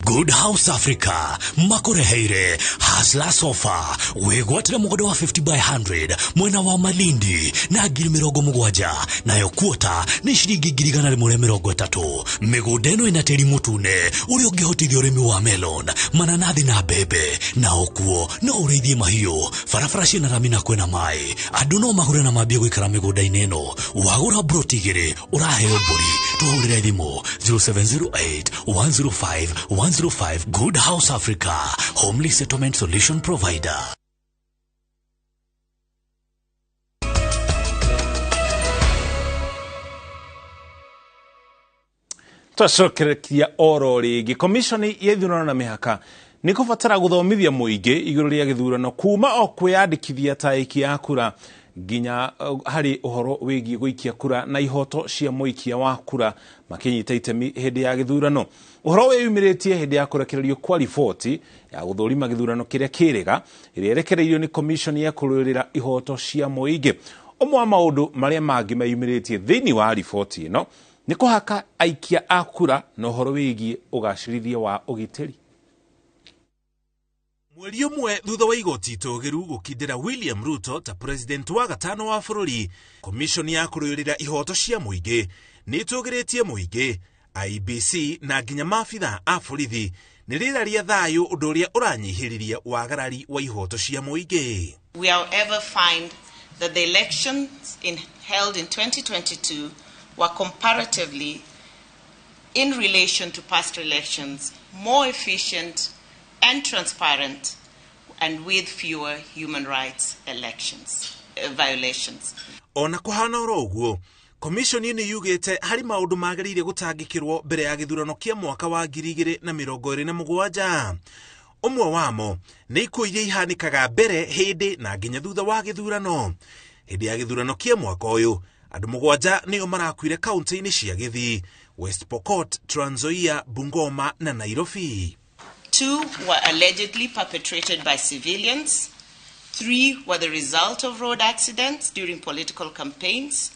Good House Africa, Makoreheire, Hasla Sofa, wegwatira mugodo wa 50 by 100, mwena wa Malindi, na gilimirogo mugwaja, na yokuota, ni shirigi girigana limuremerogo 3, megodeno inateri mutune, uriogehotithia urimi wa melon, mananathi na bebe, na okuo, na ureithie mahiyo, farafarashi na ramina kwena mai, aduno magure na mabia gwikara megoda ineno, wagura brotigiri, uraheo buri, tuhurire thimo, 0708 105 105. Good House Africa, Homely Settlement Solution Provider. Twacokerekia oro rigi komishoni ya ithurano na mihaka ni kubatara guthomithia muingi iguru ria githurano kuma o kwiyandikithia taiki ya kura ginya hari uhoro wigi guikia kura na ihoto cia muikia wa kura makinyita itemi hindi ya githurano. Uhoro we yumiritie hindi ya kurekererio kwa riboti ya guthurima githurano kiria kirega iria erekereirio ni commission ya kururira ihoto cia muingi. Umwe wa maundu maria mangi mayumiritie thiini wa riboti ino ni kuhaka aikia a kura na uhoro wigi ugacirithia wa ugitiri. Mweri umwe thutha wa igoti itogiru gukindira William Ruto ta president wa gatano wa bururi, commission ya kururira ihoto cia muingi ni itogiretie muingi, IEBC na nginya mafitha a borithi ni riraria thayu undu uria uranyihiriria wagarari wa ihoto cia muingi. We however find that the elections held in 2022 were comparatively, in relation to past elections, more efficient and transparent, and with fewer human rights violations. Ona kuhana uguo, commission ni yugete hari maundu magirire gutangikirwo mbere ya githurano kia mwaka wa 2027. Umwe wamo ni ikuiria ihanikaga mbere hindi na nginya thutha wa githurano. Hindi ya githurano kia mwaka uyu andu 7 nio marakuire kaunti-ini cia Githii, West Pokot, Trans Nzoia, Bungoma na Nairobi. 2 were allegedly perpetrated by civilians. 3 were the result of road accidents during political campaigns.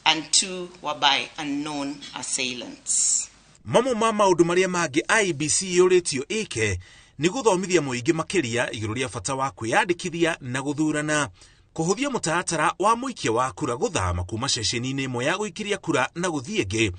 And 2 were by unknown assailants. Mamo maundu maria mangi IEBC yoretio ike ni guthomithia muingi makiria iguru ria bata wa kwiyandikithia na guthurana, kuhuthia mutaratara wa muikia wa kura guthama kuma ceceni-ini imwe ya guikiria kura na guthienge.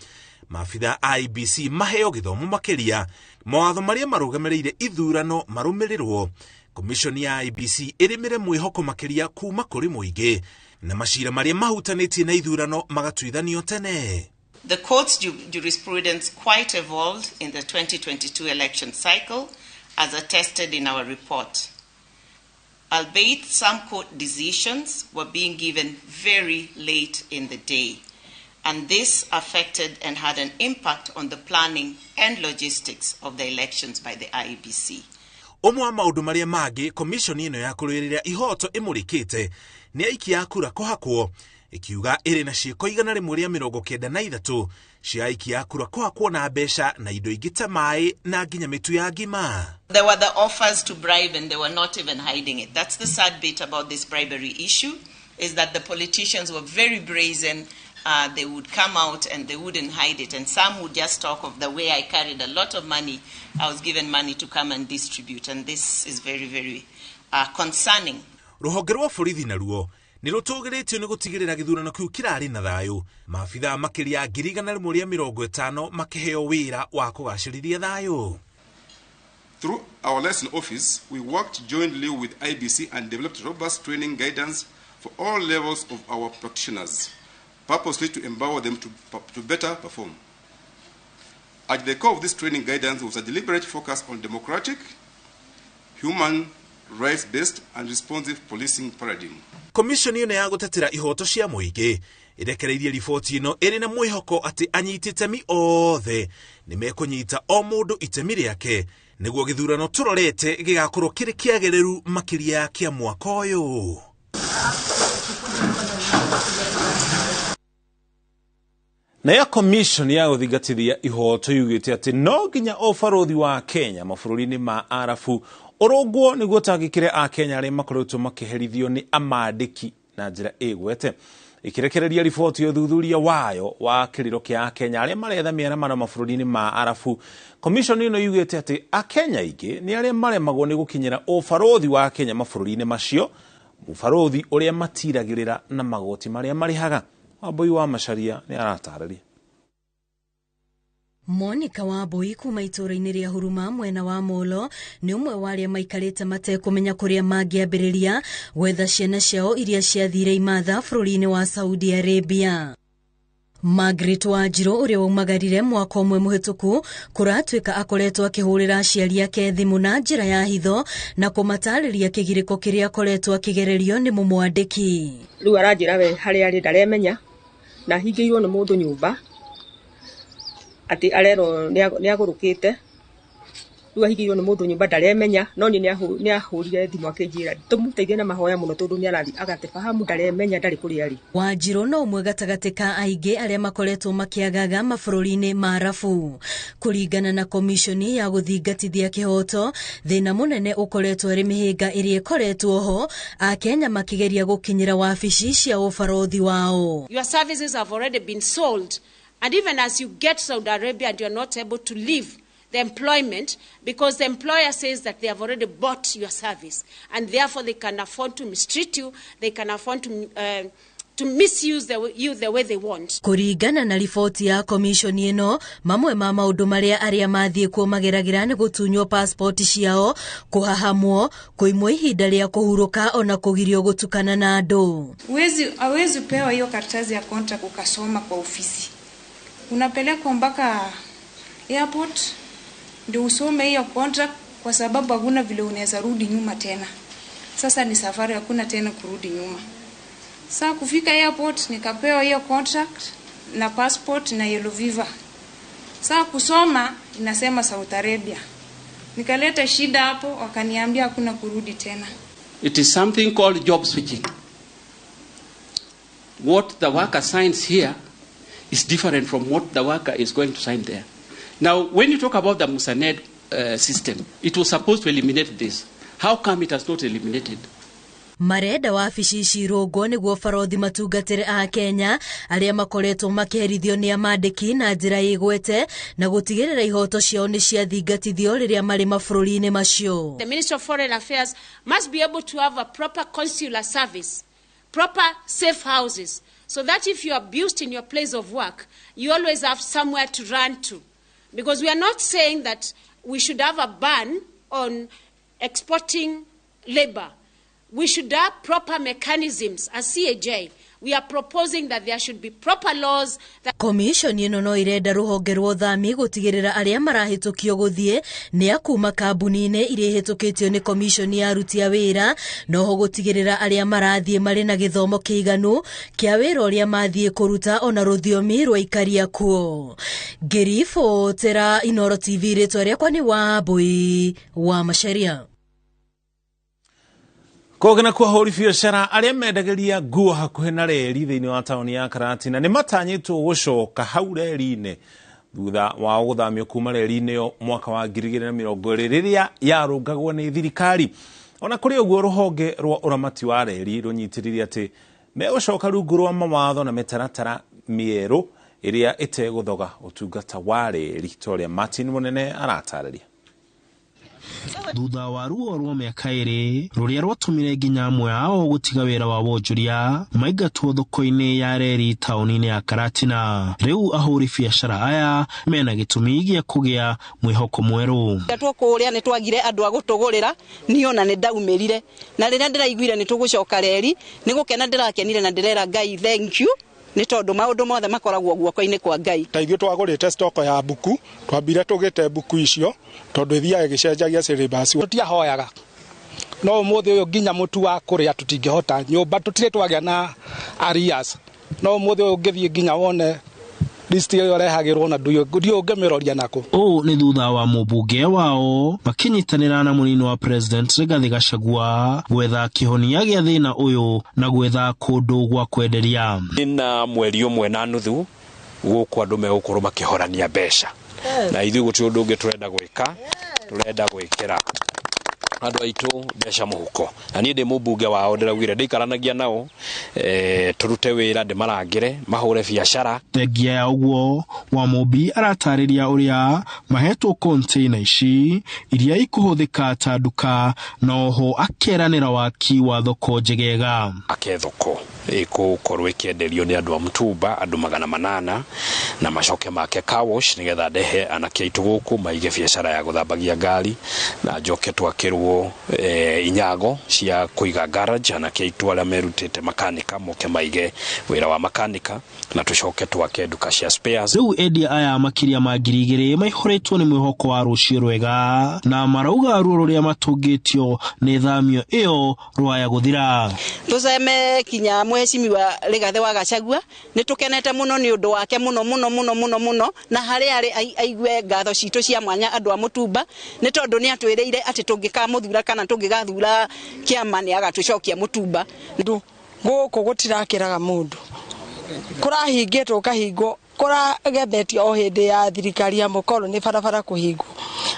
Mafitha IEBC maheo githomo makiria mawatho maria marugamirire ithurano marumirirwo. Commission ya IEBC irimire mwihoko makiria kuma kuri muingi na mashira maria mahutanitie na ithurano magatuithanio tene. The court's jurisprudence quite evolved in the 2022 election cycle, as attested in our report. Albeit some court decisions were being given very late in the day, and this affected and had an impact on the planning and logistics of the elections by the IEBC. Umwe wa maundu maria mangi commission ino ya kururira ihoto imurikite ni aikia a kura kuhakwo, ikiuga iri na ciiko 193 cia aikia a kura kuhakwo na mbeca na indo ingi ta mai na nginya mitu ya ngima. There were the offers to bribe and they were not even hiding it. That's the sad bit about this bribery issue, is that the politicians were very brazen. They would come out and they wouldn't hide it. And some would just talk of the way I carried a lot of money. I was given money to come and distribute. And this is very, very concerning. Ruhonge rwa borithi naruo ni rutugiritio ni gutigirira githurano kiu kirari na thayu. Mafitha makiria 150 makiheo wira wa kugacirithia thayu. Through our liaison office, we worked jointly with IEBC and developed robust training guidance for all levels of our practitioners, purposely to empower them to better perform. At the core of this training guidance was a deliberate focus on democratic, human rights-based and responsive policing paradigm. Commission ino ya gutetera ihoto cia muingi irekereirie riboti ino iri na mwihoko ati anyiti itemi othe ni mekunyita o mundu itemi riake niguo githurano turorete gigakorwo kiri kiagereru makiria kia mwaka uyu. Na ya commission ya guthigatithia ihoto yugite ati no nginya ofarothi wa Kenya mabũrũri-inĩ ma arafu orogwo niguo tagikire a Kenya arĩa makoretwo makiherithio ni amandiki na njira igwete ikirekereria riboti ya thuthuria wayo wa kiriro kia Kenya arĩa maretha mĩaramano mabũrũri-inĩ ma arafu. Commission ino yugite ati a Kenya ingi ni arĩa maremagwo ni gukinyira ofarothi wa Kenya mabũrũri-inĩ macio, mufarothi ũrĩa matiragĩrĩra na magoti marĩa marihaga. Wambui wa Macharia ni aratarĩria. Monica Wambui kuma itũra-inĩ rĩa Huruma mwena wa Molo ni umwe wa arĩa maikarĩte matekũmenya kũrĩa mangĩambĩrĩria gwetha ciana ciao iria ciathire imatha bũrũri-inĩ wa Saudi Arabia. Margaret Wanjiru ũrĩa waumagarire mwaka ũmwe mũhĩtũku kũratuĩka akoretwo akĩhũrĩra aciari ake thimũ na njĩra ya hitho na kũmatarĩria kĩgirĩko kĩrĩa akoretwo akĩgererio nĩ mũmwandĩki. Rĩu aranjĩra we harĩa arĩ ndaremenya na hingĩirwo nĩ mũndũ nyũmba ati arero niagurukite rĩu ahingĩirwo nĩ mũndũ nyũmba ndaremenya no ni ahũrire thimũ akĩnjĩra tũmũteithie na mahoya mũno tondũ ni arari agatefahamu ndaremenya ndarĩ kũrĩa arĩ. Wanjiru no ũmwe gatagatĩ ka aingĩ arĩa makoretwo makĩagaga mabũrũri-inĩ ma arabu. Kũringana na komishoni ya gũthingatithia kĩhoto, thĩna mũnene ũkoretwo arĩ mĩhĩnga ĩrĩa ĩkoretwo ho, a Kenya makĩgeria gũkinyĩra wabici cia ũbarothi wao. Your services have already been sold, and even as you get Saudi Arabia and you are not able to leave the employment because the employer says that they have already bought your service and therefore they can afford to mistreat you, they can afford to misuse you the way they want. Kũringana na riboti ya commission ĩno, mamwe ma maũndũ marĩa arĩa mathiĩ kuo mageragĩra nĩ gũtunywo passport ciao, kũhahamwo, kũimwo ihinda rĩa kũhurũka ona kũgirio gũtukana na andũ. Hawezi pewa hiyo karatasi ya contract ukasoma kwa ofisi. Unapelekwa mpaka airport ndio usome hiyo contract kwa sababu hakuna vile unaweza rudi nyuma tena. Sasa ni safari, hakuna tena kurudi nyuma. Sasa kufika airport nikapewa hiyo contract na passport na yellow visa. Sasa kusoma inasema Saudi Arabia. Nikaleta shida hapo, wakaniambia hakuna kurudi tena. It is something called job switching. What the worker signs here is different from what the worker is going to sign there. Now, when you talk about the Musaned system, it was supposed to eliminate this. How come it has not eliminated? Marenda wabici cirũngwo nĩguo barothi matungatĩre a Kenya arĩa makoretwo makĩherithio nĩ amandĩki na njĩra ĩgwete na gũtigĩrĩra ihoto ciao nĩ ciathingatithio rĩrĩa marĩ mabũrũri-inĩ macio. The Ministry of Foreign Affairs must be able to have a proper consular service, proper safe houses, so that if you are abused in your place of work, you always have somewhere to run to. Because we are not saying that we should have a ban on exporting labor. We should have proper mechanisms as CAJ. We are proposing that there should be proper laws. Commission ĩno no irenda rũhonge rwa ũthami gũtigĩrĩra arĩa marahĩtũkio gũthiĩ nĩ akuma kambuni-inĩ iria hĩtũkĩtio nĩ commission ya aruti a wĩra, noho gũtigĩrĩra arĩa marathiĩ marĩ na gĩthomo kĩiganu kĩa wĩra ũrĩa mathiĩ kũruta ona rũthiomi rwa ikaria kuo. Ngĩribotera iNooro TV, rĩtwa rĩakwa nĩ Wambui wa Macharia. Kogena kwa hori biashara arĩa mendagĩria nguo hakuhĩ na reri thĩinĩ wa taũni ya Karatina nĩ matanyĩtwo gũcoka hau reri-inĩ thutha wa gũthamio kuma reri-inĩ yo mwaka wa 2020 rĩrĩa yarũngagwo nĩ thirikari. Ona kũrĩ ũguo rũhonge rwa ũramati wa reri rũnyitĩrĩire atĩ megũcoka rungu rwa mawatho na mĩtaratara mĩerũ ĩrĩa ĩtegũthoga ũtungata wa reri. Victoria Martin Mũnene aratarĩria. thutha wa ruo rwa mĩaka ĩrĩ rũrĩa rwatũmire nginya amwe ao gũtiga wĩra wa wonjoria maingatwo thoko-inĩ ya reri taũni-inĩ ya Karatina. Rĩu ahũri biacara aya mena gĩtũmi gĩa kũgĩa mwĩhoko mwerũ. Twakũrĩa nĩ twagire andũ a gũtũgũrĩra niĩ na nĩ ndaumĩrire na rĩrĩa ndĩraiguire nĩ tũgũcoka reri nĩ gũkena ndĩrakenire na ndĩrera Ngai thank you nĩ tondũ maũndũ mothe makoragwo guoko-inĩ kwa Ngai. Taithio twagũrĩte stoko ya buku twambire tũgĩte buku icio tondũ ithiaga gĩcenjagia syllabus. Tutiahoyaga no ũmũthĩ ũyũ nginya mũtu wa kũrĩa tũtingĩhota nyũmba tũtirĩ twagĩa na arrears no ũmũthĩ ũyũ ũngĩthiĩ nginya wone listi ĩyo rehagĩrwo na ndio ũngĩmĩroria nako. Ũũ nĩ thutha wa mũmbunge wao makinyitanĩra na mũnini wa president Rigathi Gachagua gwetha kĩhonia gĩa thĩna ũyũ na gwetha kũndũ gwa kwenderia. Ina mweri ũmwe na nuthu gũkũ andũ megũkorwo makĩhorania mbeca na ithuĩ gũtirĩ ũndũ ũngĩ tũrenda gwĩka tũrenda gwĩkĩra andũ aitũ mbeca mũhuko na niĩ ndĩ mũmbunge wao ndĩraugire ndĩikaranagia nao tũrute wĩra ndĩmarangĩre mahũre biacara. Thengia ya ũguo Wamũmbi aratarĩria ũrĩa mahetwo container ici iria ikũhũthĩka ta nduka na oho akeranĩra waki wa thoko njegega. Thoko ĩgũkorwo ĩkĩenderio nĩ andũ a Mtumba andũ 800 na macoke make car wash nĩgetha ndehe anake aitũ gũkũ maige biacara ya gũthambagia ngari na njoke twakĩrwo inyago cia kũiga garage anake aitũ arĩa merutĩte makanika moke maige wĩra wa makanika na tũcoke twake nduka cia spares. Rĩu endia aya makĩria ma 2,000 maihoretwo nĩ mwĩhoko wa rũciũ rwega na marauga ruo rũrĩa matũngĩtio nĩ thamio ĩyo rwaya gũthira. Tũceme kinya mheshimiwa Rigathi wa Gachagua nĩ tũkenete mũno nĩ ũndũ wake mũno na harĩa arĩ aigue ngatho citũ cia mwanya andũ a Mũtumba nĩ tondũ nĩ atwĩrĩire atĩ tũngĩkamũthura kana tũngĩgathura kĩama nĩ agatũcokia Mũtumba. Gũkũ gũtirakĩraga mũndũ kũrahingĩtwo kahingwo kũragemetio o hĩndĩ ya thirikari ya mũkoroni barabara kũhingwo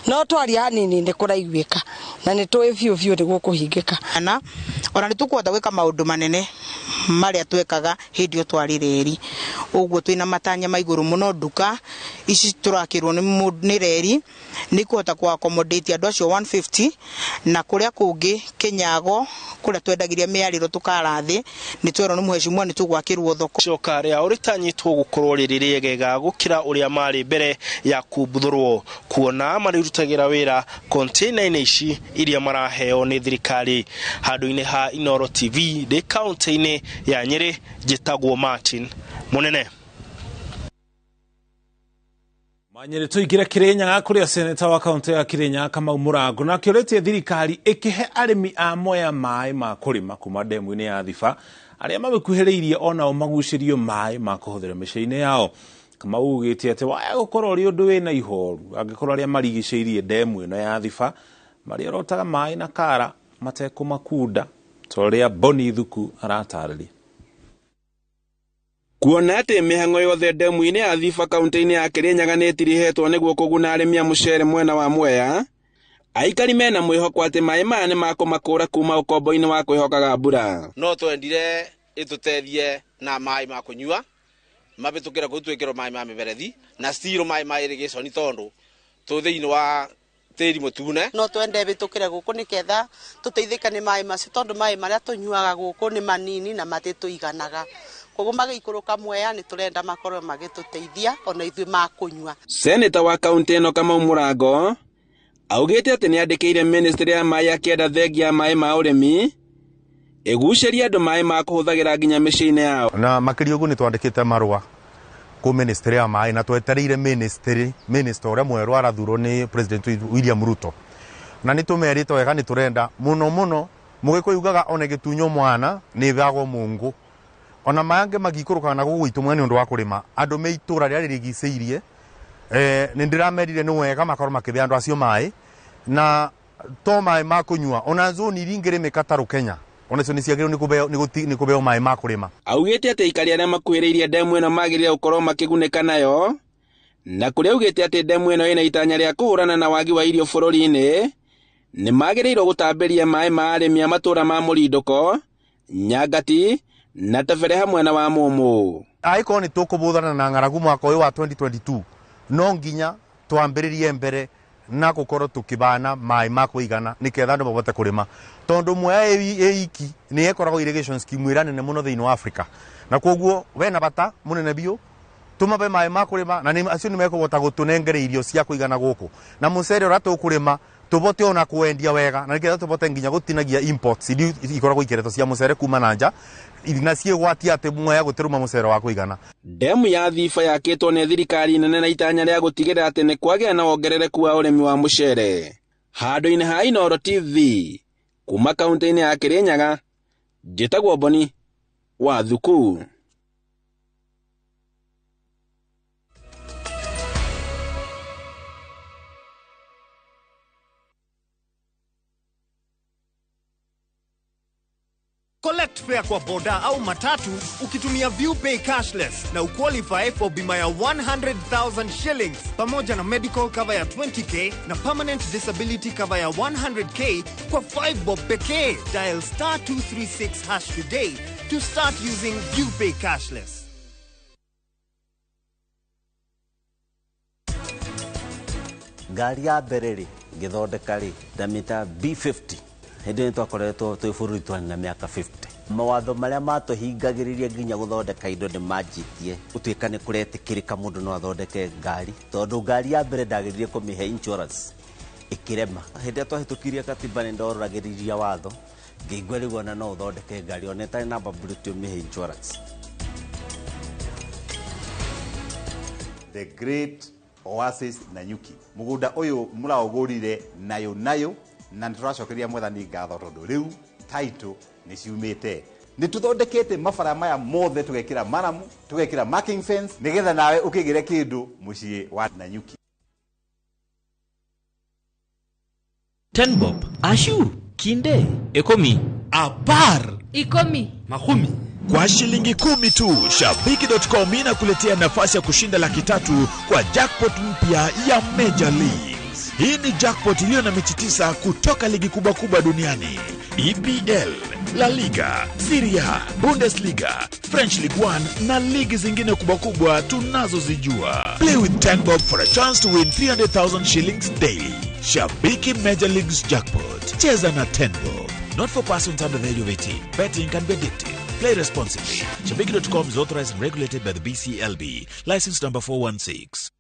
no twaria hanini nĩ kũraiguĩka na nĩ tũĩ biũ nĩ gũkũhingĩka ona nĩ tũkwenda gwĩka maũndũ manene marĩa twekaga hĩndĩ twarĩ reri ũguo twĩna matanya maigũrũ mũno nduka ici tũrakĩrwo nĩ reri nĩ kũhota ku accommodate andũ acio 150 na kũrĩa kũngĩ Kenyago kũrĩa twendagĩria mĩarĩro tũkarathĩ nĩ twerwo nĩ mheshimiwa nĩ tũgwakĩrwo thoko. Coka rĩa ũritanyitwo gũkorwo rĩrĩ rĩegega gũkĩra ũrĩa marĩ mbere ya kumbũthũrwo kuona marĩrutagĩra wĩra container-inĩ ici iria maraheo nĩ thirikari. Handũ-inĩ ha iNooro TV ndĩ kaunti-inĩ ya Nyĩrĩ njĩtagwo Martin Mũnene. Manyere tuigire Kirinyaga kũrĩa seneta wa kaunti ya Kirinyaga Kamau Mũrango na kĩoretie thirikari ĩkĩhe arĩmi a Mwea maĩ ma kũrĩma kuma ndemu-inĩ ya Thiba arĩa mamĩkuhĩrĩirie onao magucĩrio maĩ ma kũhũthĩra mĩciĩ-inĩ yao. Kamau ugĩte atĩ waya gũkorwo ũrĩ ũndũ wĩna ihoru angĩkorwo arĩa marigicĩirie ndemu ĩno ya Thiba marĩa rotaga maĩ na kara matekũmakunda torĩa Boni Thuku aratarĩria. Kuona atĩ mĩhang'o yothe ndemu-inĩ ya Thiba kaunti-inĩ ya Kirinyaga nĩ ĩtirihetwo nĩguo kũguna arĩmi a mũcere mwena wa Mwea, aikari mena mwĩhoko atĩ maĩ maya nĩ makũmakũra kuma ũkombo-inĩ wa kwĩhokaga mbura. No twendire ĩtũteithie na maĩ ma kũnyua mabĩtũkĩra gũtwĩkĩrwo maĩ ma mĩberethi na stiro maĩ ma irrigation tondũ thĩinĩ wa tĩri mũtune. No twende bĩtũkĩre gũkũ nĩgetha tũteithĩke nĩ maĩ macio tondũ maĩ marĩa tũnyuaga gũkũ nĩ manini na matitũiganaga. Koguo magĩikũrũka Mwea nĩ tũrenda makorwo magĩtũteithia ona ithuĩ ma kũnyua. Seneta wa kaunti ĩno Kamau Mũrango augĩte atĩ nĩ andĩkĩire ministry ya maĩ akĩenda thengia maĩ ma ũrĩmi ĩgucĩrie andũ maĩ ma kũhũthagĩra nginya mĩciĩ-inĩ yao. Na makĩria ũguo nĩ twandĩkĩte marũa ku ministry ya maĩ na twetereire minister ũrĩa mwerũ arathurwo nĩ president William Ruto na nĩ tũmerĩte wega nĩ tũrenda mũno mũgĩkũyũ ugaga ona gĩtunyo mwana nĩ thagwo Mungu ona mayange magikũrũka na gũgwitũ mwene ũndũ wa kũrĩma andũ me itũra rĩa rĩrigicĩirie nĩ ndĩramerire nĩ wega makorwo makĩbe andũ acio maĩ na to maĩ ma kũnyua ona zone iria ingĩrĩmĩka tarũ Kenya ona cio nĩ ciagĩrĩirwo nĩ kũbeo maĩ ma kũrĩma. Augĩte atĩ aikari arĩa makuhĩrĩirie ndemu ĩno magĩrĩire gũkorwo makĩgunĩka nayo na kũrĩa augĩte atĩ ndemu ĩno ĩna itanya rĩa kũhũrana na wagi wa irio bũrũri-inĩ nĩ magĩrĩirwo gũtambĩria maĩ ma arĩmi a matũra ma Mũrindũko, Nyangati na Tebere hamwe na wa Mũmũ. Aĩkorwo nĩ tũkũbũthana na ng'aragu mwaka ũyũ wa 2022 no nginya twambĩrĩrie mbere na gukorwo tukibana mai ma kuigana niketha andu mabote kurima tondu mwe iki ni ekoragwo irrigation scheme iranene muno thiini wa Africa na koguo we na bata munene biu tumabe mai ma kurima na ni acio ni mekubota gutunengere irio cia kuigana guku na mucere ura tukurima tubote ona kuendia wega na niketha tubote nginya gutinagia imports ikoragwo ikireto cia mucere kuma nanja na ciegwatia ati mwe gutiruma mucere wa kuigana. Demu ya Thiba yakitwo ni thirikari nene na itanya ria gutigirira ati ni kwagea na wongerereku wa urimi wa mucere. Handu-ini ha iNooro TV kuma kaunti-ini ya Kirinyaga, njitagwo Boni wa Thuku. Collect fare kwa boda au matatu ukitumia ViewPay cashless na uqualify for bima ya 100,000 shillings pamoja na medical cover ya 20k na permanent disability cover ya 100k kwa 5 bob pekee. Dial *236# today to start using ViewPay cashless. Gari ya bereri githondeka ri ndamita B50 hindi twakoretwo twi bururi twani na miaka 50 mawatho maria matuhingagiriria nginya guthondeka indo ni manjitie utuika ni kuretikirika mundu no athondeke ngari tondu ngari ya mbere ndagiririe kumihe insurance ikirema hindi twahitukirie katiba ni ndoragiriria watho ngigwe rigo na no uthondeke ngari oneta na babuliti umihe insurance. The great Oasis Nanyuki mugunda uyu muraugurire nayo na nituracokeria mwathani ngatho tondu riu title ni ciumite ni tuthondekete mabara maya mothe tugekira maramu tugekira marking fence nigetha nawe ukigire kindu mucii wa Nanyuki. 10 bob ashu kinde 10 apar 10 10 kwa shilingi 10 tu. Shabiki.com inakuletea nafasi ya kushinda $300,000 kwa jackpot mpya ya Major League. Hii ni jackpot iliyo na mechi 9 kutoka ligi kubwa duniani: EPL, La Liga, Serie A, Bundesliga, French League 1 na ligi zingine kubwa tunazozijua. Play with 10 bob for a chance to win 300,000 shillings daily. Shabiki Major League's jackpot. Cheza na 10 bob. Not for persons under the age of 18. Betting can be addictive. Play responsibly. Shabiki.com is authorized and regulated by the BCLB. License number 416.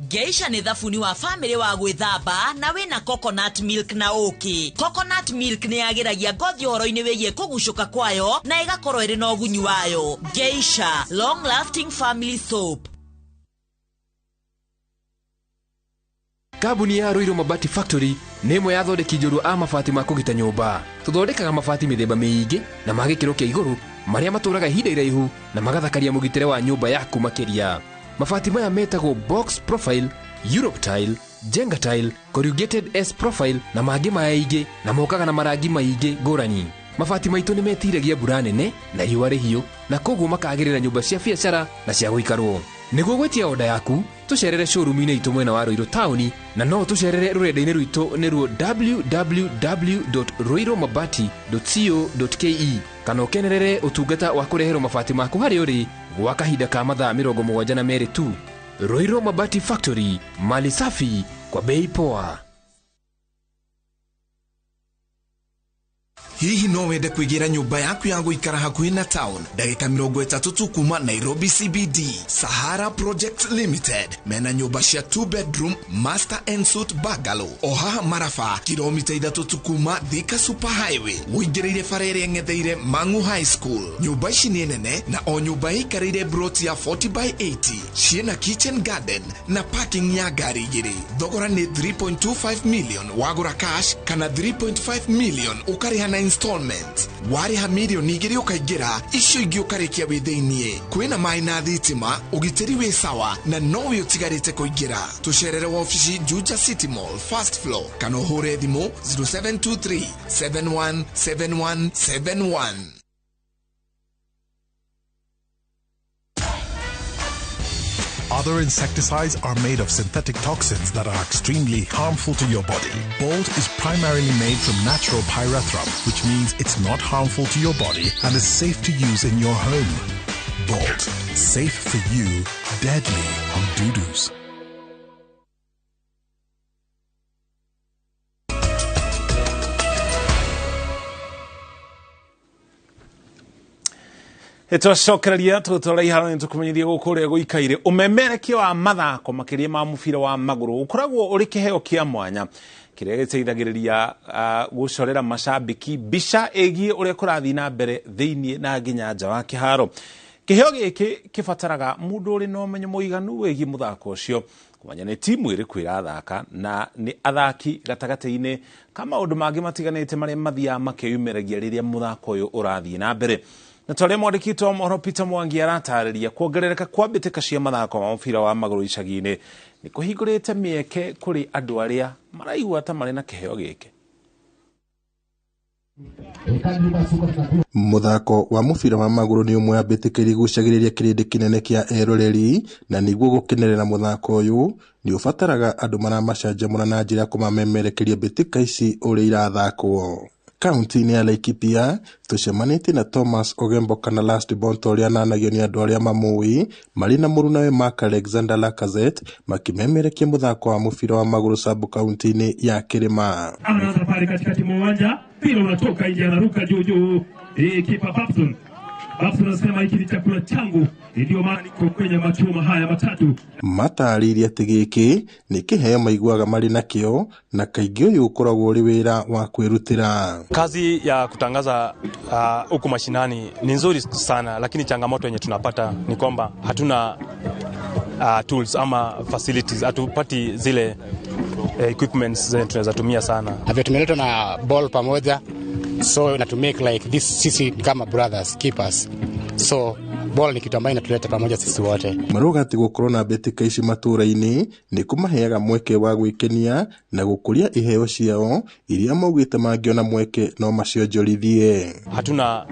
Geisha ni thafuni wa family wa gwithamba na wina coconut milk na uki. Coconut milk ni agiragia ngothi horo-ini wigie kugucuka kwayo na igakorwo iri na ugunyu wayo. Geisha, long lasting family soap. Kabuni ya Ruiru Mabati Factory nĩ ĩmwe ya thondeki njũru a mabati ma kũgita nyũmba. Tũthondekaga mabati mĩthemba mĩingĩ na ma gĩkĩro kĩa igũrũ marĩa matũraga ihinda iraihu na magathakaria mũgitĩre wa nyũmba yaku makĩria. Mabati maya metagwo box profile, Europe tile, Jenga tile, corrugated S profile na mangĩ maingĩ na mokaga na marangi maingĩ ngũrani. Mabati maitũ nĩ metiragia mbura nene na riũa rĩhiũ na koguo makagĩrĩra nyũmba cia biacara na cia gũikarwo. Nĩguo gwetia oda yaku, tucerere showroom-inĩ itũ mwena wa Ruiru town na no tucerere rũrenda-inĩ rwitũ nĩruo www.ruiromabati.co.ke kana ũkenerere ũtungata wa kũreherwo mabati maku harĩ ũrĩ gwa kahinda ka mathaa 72 tu. Ruiru Mabati Factory, mali safi kwa bei poa. Hihi no wende kuigira nyumba yaku ya guikara hakuhi na town ndagika 30 tu kuma Nairobi CBD. Sahara Project Limited mena nyumba cia 2 bedroom master and suite bungalow oha Marafa, kilomita 3 tu kuma Thika Super Highway uingĩrĩire bara ĩrĩa ng'etheire Mang'u High School. Nyumba ici nĩ nene na o nyumba ikarĩire broti ya 40x80 ciena kitchen garden na parking ya ngari igĩrĩ. Thogora nĩ 3.25 million wagũra cash kana 3.5 million ũkarĩha na installment. Warĩha milioni 2 ũkaingĩra, icio ingĩ ũkarĩkia wĩ thĩiniĩ. Kwĩna maĩ na thitima, ũgitĩri wĩ sawa na no wĩ ũtigarĩte kũingĩra. Tũcerere wabici Juja City Mall first floor kana ũhũre thimũ 0723 717171. Other insecticides are made of synthetic toxins that are extremely harmful to your body. Bolt is primarily made from natural pyrethrum, which means it's not harmful to your body and is safe to use in your home. Bolt. Safe for you, deadly on doo-doos. Twacokereria tutore iharo nitukumenyithia gukuria guikaire umemerekia wa mathako makiria ma mubira wa maguru ukoragwo uri kiheo kia mwanya kiria giteithagiriria gucorera macambiki bica egie uria kurathi na mbere thiini na nginya nja wa kiharo. Kiheo giki kibataraga mundu uri no menyo muiganu wegie muthako ucio kumanya ni timu iri kwira thaka na ni athaki gatagati-ini kama undu mangi matiganite maria mathia makeyumeragia riria muthako uyu urathi na mbere. Na tole mwandikitwo mohoro Peter Mwangi aratariria kuongerereka kwa mbitika cia mathako ma mubira wa maguru icagi-ini ni kuhingurite mieke kuri andu aria maraigua ta mari na kiheo giki. Muthako wa mubira wa maguru ni umwe abitikiri gucagiriria kirindi kinene kia eroreri na niguo gukenerera muthako uyu ni ubataraga andu maramacanjamura na njira kumamemerekeria mbitika ici uria irathakwo. Kaunti-ini ya Laikipia tucemanite na Thomas Ogembo kana Last Bonto uria nanagio ni andu aria mamui mari na murunawe Mark Alexander Lacazette makimemerekia muthako wa mubira wa maguru sub kaunti-ini ya Kirima. Anaanza pale katikati mwa uwanja, mpira unatoka nje, anaruka juu. Kipa Babson anasema hiki ni chakula changu, ndio maana niko kwenye machuma haya matatu. Matariria ati giki ni kiheo maiguaga mari nakio na kaingi uyu ukoragwo uri wira wa kwirutira. Kazi ya kutangaza huku mashinani ni nzuri sana, lakini changamoto yenye tunapata ni kwamba hatuna tools ama facilities, hatupati zile equipments zenye tunaweza tumia sana. Havyo tumeletwa na ball pamoja, so na to make like this sisi kama brothers keepers, so ball ni kitu ambayo inatuleta pamoja sisi wote. Maruga ati gukorwo na mbitika ici matura-ini ni kumaheaga mweke wa gwikenia na gukuria iheo ciao iria maugite mangiona mweke no macionjorithie. Hatuna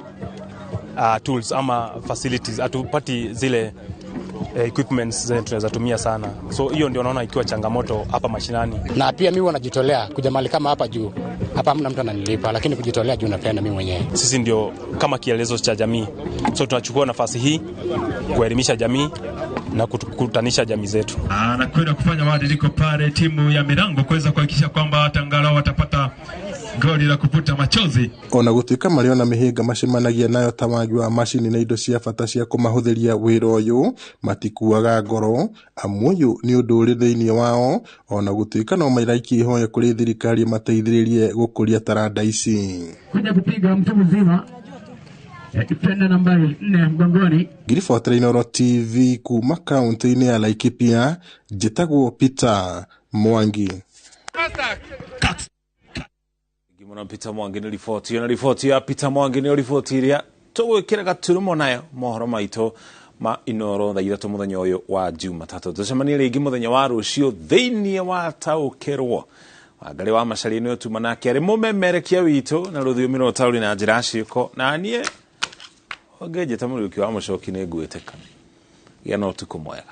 tools ama facilities, hatupati zile equipments zenye tunaweza tumia sana, so hiyo ndio naona ikiwa changamoto hapa mashinani. Na pia mimi wanajitolea kuja mahali kama hapa juu. Hapa hamna mtu ananilipa, lakini kujitolea juu napenda mimi mwenyewe. Sisi ndio kama kielezo cha jamii, so tunachukua nafasi hii kuelimisha jamii na kukutanisha jamii zetu. Anakwenda kufanya mabadiliko pale timu ya Mirango kuweza kuhakikisha kwamba Tangala watapata goli la kuputa machozi. Ona gutuika mari ona mihinga macemanagia nayo ta wagi wa macini na indo cia bata cia kumahuthiria wira uyu matikuaga ngoro amuyu ni undu uri thiini wao, ona gutuika no mairaikie ihoya kuri thirikari mateithiririe gukuria taranda ici. Kuja kupiga mtu mzima defender nambari 4 mgongoni. Giriboti iNooro TV kuma kaunti-ini ya Laikipia, njitagwo Peter Mwangi. Gimona Peter Mwangi ni ripoti ya Peter Mwangi ni ripoti iria tugwikira gaturumo nayo mohoro maito ma iNooro thaa 3 muthenya uyu wa Jumatatu. Tucemanie ringi muthenya wa rucio thiini wa taukerwo Wangari wa Macharia ni utuma nake ari mumemerekia witu na ruthiumi no tauri na njira ciiko na nie ongeje tamuri ukiwa mucoki ni ngwiteka ya no tuko mwega.